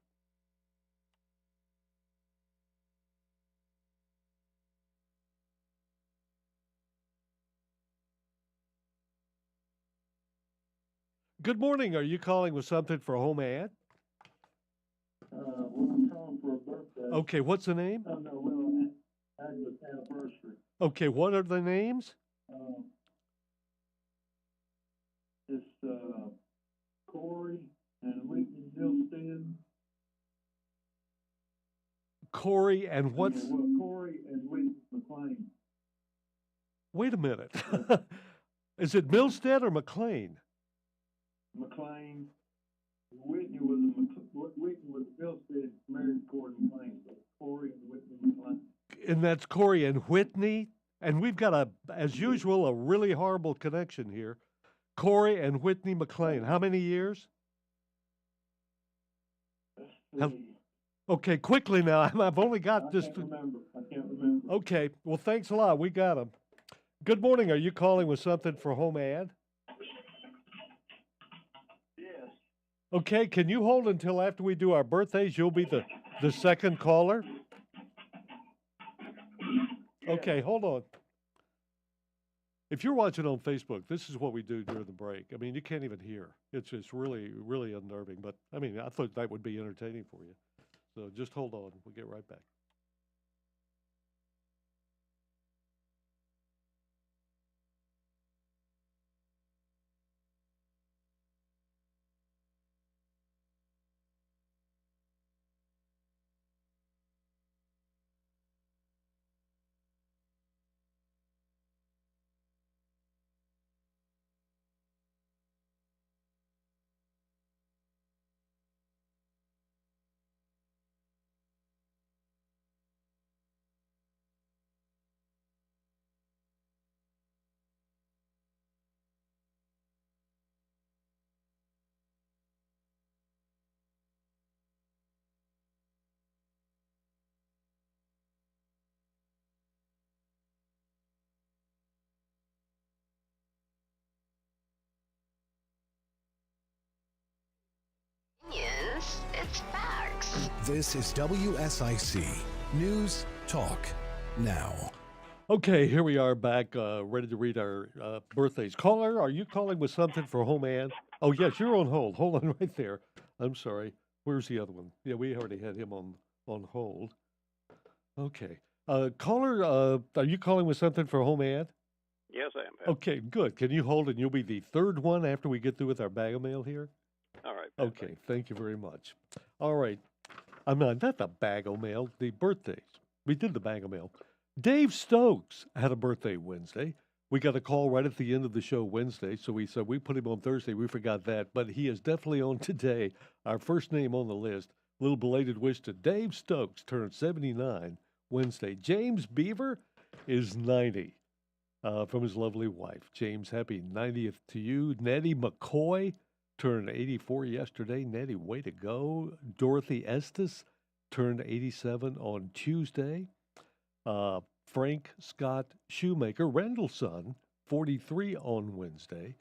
Good morning. Are you calling with something for HomeAd? I'm calling for a birthday. Okay, what's the name? Agnes anniversary. Okay, what are the names? It's Corey and Whitney Milstead. Corey and what's... Corey and Whitney McLean. Wait a minute. Is it Milstead or McLean? McLean. Whitney was Milstead, married Corey McLean. So Corey and Whitney McLean. And that's Corey and Whitney. And we've got, as usual, a really horrible connection here. Corey and Whitney McLean. How many years? Okay, quickly now. I've only got just... I can't remember. Okay, well, thanks a lot. We got them. Good morning. Are you calling with something for HomeAd? Yes. Okay, can you hold until after we do our birthdays? You'll be the second caller. Okay, hold on. If you're watching on Facebook, this is what we do during the break. I mean, you can't even hear. It's just really, really unnerving. But, I mean, I thought that would be entertaining for you. So just hold on. We'll get right back. It's facts. This is WSIC News Talk Now. Okay, here we are back, ready to read our birthdays. Caller, are you calling with something for HomeAd? Oh, yes, you're on hold. Hold on right there. I'm sorry. Where's the other one? Yeah, we already had him on hold. Okay. Caller, are you calling with something for HomeAd? Yes, I am. Pat. Okay, good. Can you hold and you'll be the third one after we get through with our bag of mail here? All right. Pat, Okay, thank you very much. All right. I'm not the bag of mail, the birthdays. We did the bag of mail. Dave Stokes had a birthday Wednesday. We got a call right at the end of the show Wednesday, so we said we put him on Thursday. We forgot that, but he is definitely on today. Our first name on the list. Little belated wish to Dave Stokes, turned 79 Wednesday. James Beaver is 90 from his lovely wife. James, happy 90th to you. Nettie McCoy turned 84 yesterday. Nettie, way to go. Dorothy Estes turned 87 on Tuesday. Frank Scott Shoemaker, Randall's son, 43 on Wednesday.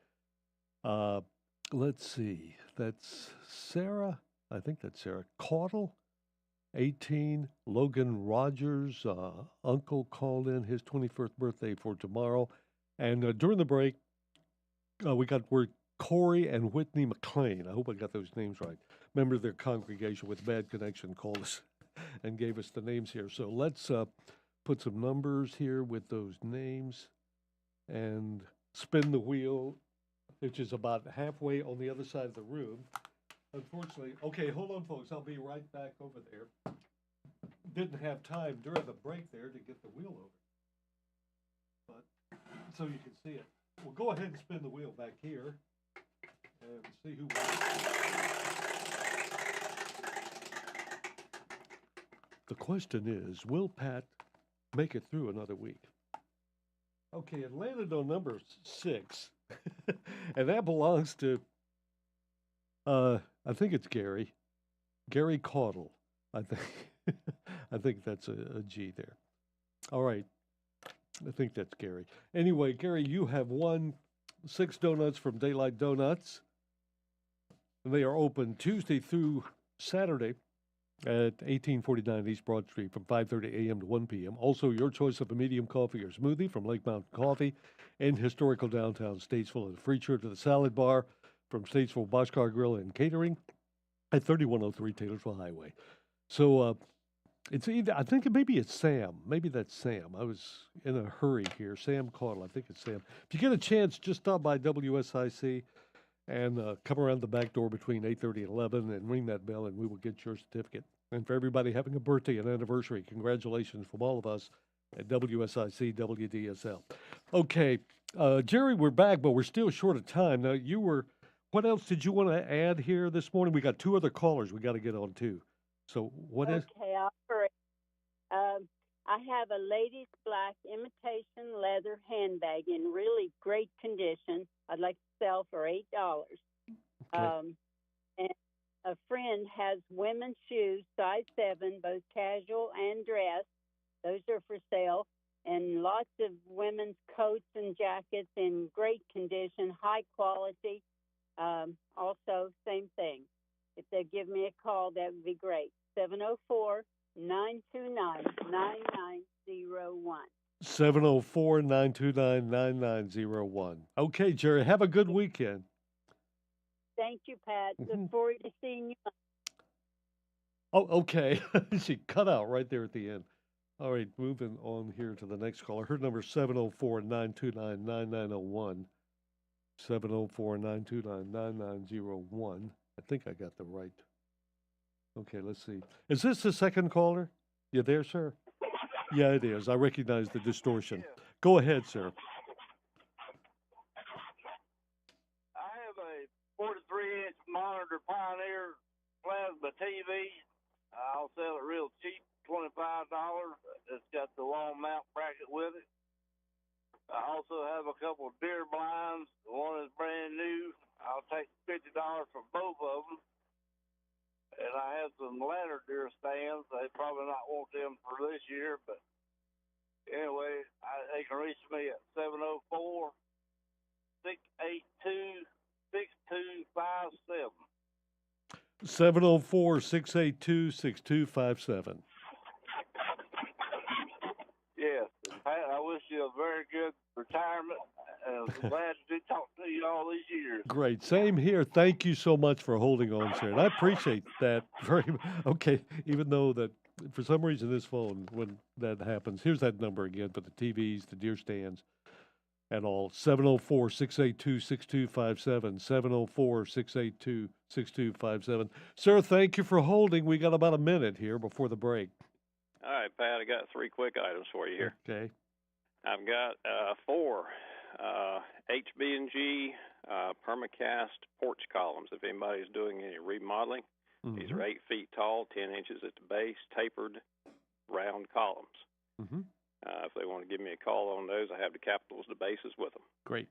Let's see. That's Sarah. I think that's Sarah Caudle, 18. Logan Rogers, uncle called in his 21st birthday for tomorrow. And during the break, we got word Corey and Whitney McLean. I hope I got those names right. Member of their congregation with bad connection called us and gave us the names here. So let's put some numbers here with those names and spin the wheel, which is about halfway on the other side of the room. Unfortunately, okay, hold on, folks. I'll be right back over there. Didn't have time during the break there to get the wheel over, but so you can see it. We'll go ahead and spin the wheel back here and see who wins. The question is, will Pat make it through another week? Okay, it landed on number 6, and that belongs to, I think it's Gary Caudle. I think, I think that's a G there. All right, I think that's Gary. Anyway, Gary, you have won 6 donuts from Daylight Donuts. And they are open Tuesday through Saturday at 1849 East Broad Street from 5:30 a.m. to 1 p.m. Also, your choice of a medium coffee or smoothie from Lake Mountain Coffee in historical downtown Statesville, and a free trip to the salad bar from Statesville Boschcar Grill and Catering at 3103 Taylorsville Highway. So it's either, I think maybe it's Sam. Maybe that's Sam. I was in a hurry here. Sam Caudle, I think it's Sam. If you get a chance, just stop by WSIC and come around the back door between 8:30 and 11 and ring that bell, and we will get your certificate. And for everybody having a birthday and anniversary, congratulations from all of us at WSIC WDSL. Okay, Jerry, we're back, but we're still short of time. Now, what else did you want to add here this morning? We got 2 other callers we got to get on, too. So what is? Okay, I'll hurry. I have a ladies' black imitation leather handbag in really great condition. I'd like to sell for $8. Okay. And a friend has women's shoes, size 7, both casual and dress. Those are for sale. And lots of women's coats and jackets in great condition, high quality. Also, same thing. If they give me a call, that would be great. 704-929-9901. 704-929-9901. Okay, Jerry, have a good weekend. Thank you, Pat. Mhm. Look forward to seeing you. Oh, okay. She cut out right there at the end. All right, moving on here to the next caller. Her number is 704-929-9901. 704-929-9901. I think I got the right. Okay, let's see. Is this the second caller? You there, sir? Yeah, it is. I recognize the distortion. Go ahead, sir. I have a 43-inch monitor Pioneer plasma TV. I'll sell it real cheap, $25. It's got the long mount bracket with it. I also have a couple of deer blinds. One is brand new. I'll take $50 for both of them. And I have some ladder deer stands. They probably not want them for this year, but anyway, they can reach me at 704-682-6257. 704-682-6257. Yes, Pat, I wish you a very good retirement, and I'm glad to talk to you all these years. Great. Same here. Thank you so much for holding on, sir. And I appreciate that very much. Okay, even though that for some reason this phone, when that happens, here's that number again for the TVs, the deer stands, and all. 704-682-6257. 704-682-6257. Sir, thank you for holding. We got about a minute here before the break. All right, Pat, I got three quick items for you here. Okay. I've got four HB&G permacast porch columns. If anybody's doing any remodeling, these are 8 feet tall, 10 inches at the base, tapered, round columns. If they want to give me a call on those, I have the capitals, the bases with them. Great.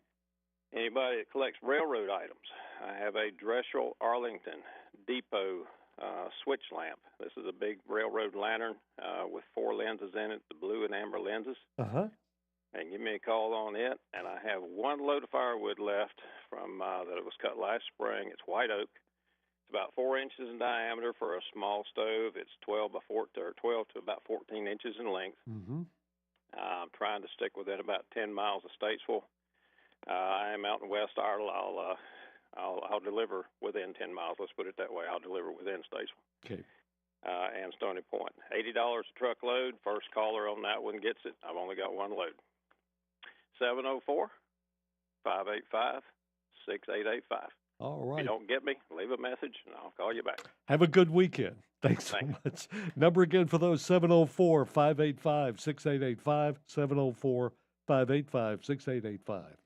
Anybody that collects railroad items, I have a Dressel Arlington Depot switch lamp. This is a big railroad lantern with 4 lenses in it, the blue and amber lenses. And give me a call on it. And I have 1 load of firewood left from that it was cut last spring. It's white oak. It's about 4 inches in diameter for a small stove. It's 12 to about 14 inches in length. I'm trying to stick within about 10 miles of Statesville. I am out in West Ireland. I'll deliver within 10 miles. Let's put it that way. I'll deliver within Statesville. Okay. And Stony Point. $80 a truckload. First caller on that one gets it. I've only got 1 load. 704-585-6885. All right. If you don't get me, leave a message, and I'll call you back. Have a good weekend. Thanks so much. Number again for those, 704-585-6885, 704-585-6885.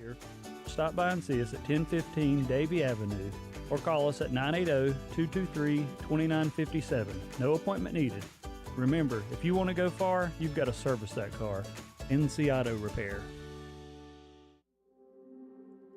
here, stop by and see us at 1015 Davie Avenue or call us at 980-223-2957. No appointment needed. Remember, if you want to go far, you've got to service that car. NC Auto Repair.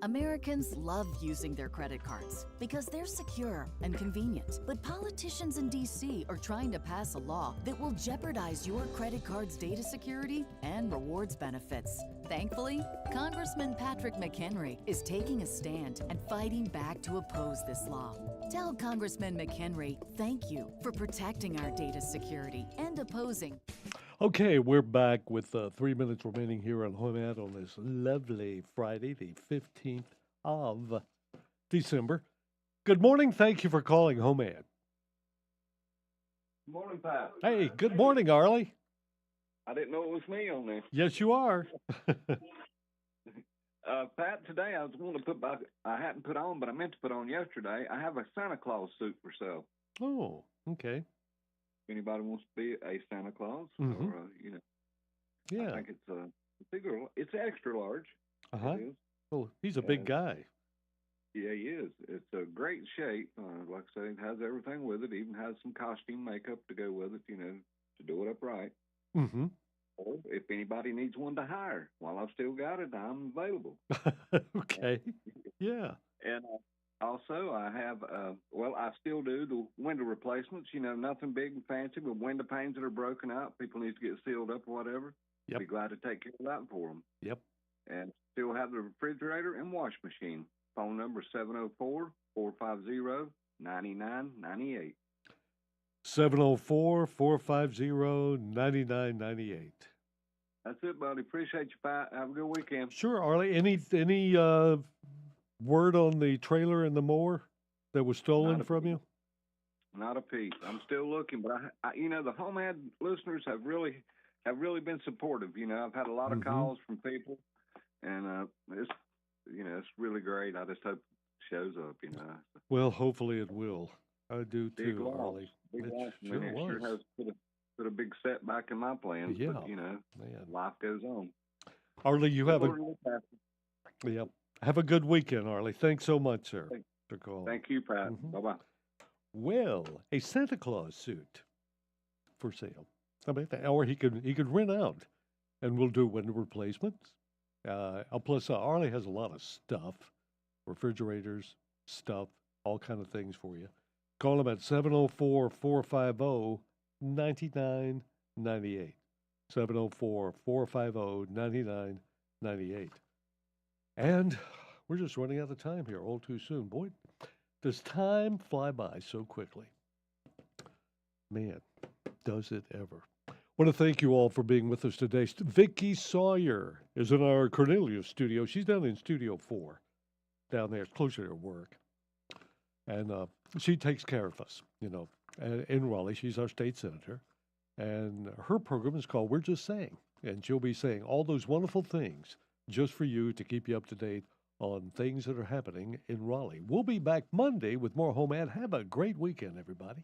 Americans love using their credit cards because they're secure and convenient. But politicians in D.C. are trying to pass a law that will jeopardize your credit card's data security and rewards benefits. Thankfully, Congressman Patrick McHenry is taking a stand and fighting back to oppose this law. Tell Congressman McHenry thank you for protecting our data security and opposing. Okay, we're back with 3 minutes remaining here on HomeAd on this lovely Friday, the 15th of December. Good morning. Thank you for calling HomeAd. Good morning, Pat. Hey, good morning, Arlie. I didn't know it was me on there. Yes, you are. Pat, today I was going to put back, I hadn't put on, but I meant to put on yesterday. I have a Santa Claus suit for sale. Oh, okay. If anybody wants to be a Santa Claus, Mhm. or, Yeah. I think it's it's extra large. Uh-huh. It is. Well, he's a big And- guy. Yeah, he is. It's a great shape. Like I say, it has everything with it. Even has some costume makeup to go with it, to do it up right. Mm-hmm. Or if anybody needs one to hire, while I've still got it, I'm available. Okay. Yeah. And also, I have, I still do the window replacements. Nothing big and fancy, but window panes that are broken out, people need to get sealed up or whatever. Yep. Be glad to take care of that for them. Yep. And still have the refrigerator and wash machine. Phone number 704-450-9998. 704-450-9998. That's it, buddy. Appreciate you, Pat. Have a good weekend. Sure, Arlie. Any word on the trailer and the mower that was stolen from you? Not a piece. I'm still looking, but the HomeAd listeners have really been supportive. I've had a lot of calls from people, and it's really great. I just hope it shows up. Well, hopefully it will. I do Big too, loss. Arlie. Big It loss. sure It was. has put a big setback in my plans. Yeah, But, man. life goes on. Arlie, you have Thank Yep. Have a good weekend, Arlie. Thanks so much, sir, for calling. you, Pat. Bye-bye. Well, a Santa Claus suit for sale. I mean, or he could rent out, and we'll do window replacements. Plus, Arlie has a lot of stuff, refrigerators, stuff, all kind of things for you. Call him at 704-450-9998. 704-450-9998. And we're just running out of time here all too soon. Boy, does time fly by so quickly. Man, does it ever. Want to thank you all for being with us today. Vicki Sawyer is in our Cornelius studio. She's down in Studio 4, down there, closer to work. And she takes care of us, in Raleigh. She's our state senator. And her program is called We're Just Saying. And she'll be saying all those wonderful things just for you to keep you up to date on things that are happening in Raleigh. We'll be back Monday with more HomeAd. Have a great weekend, everybody.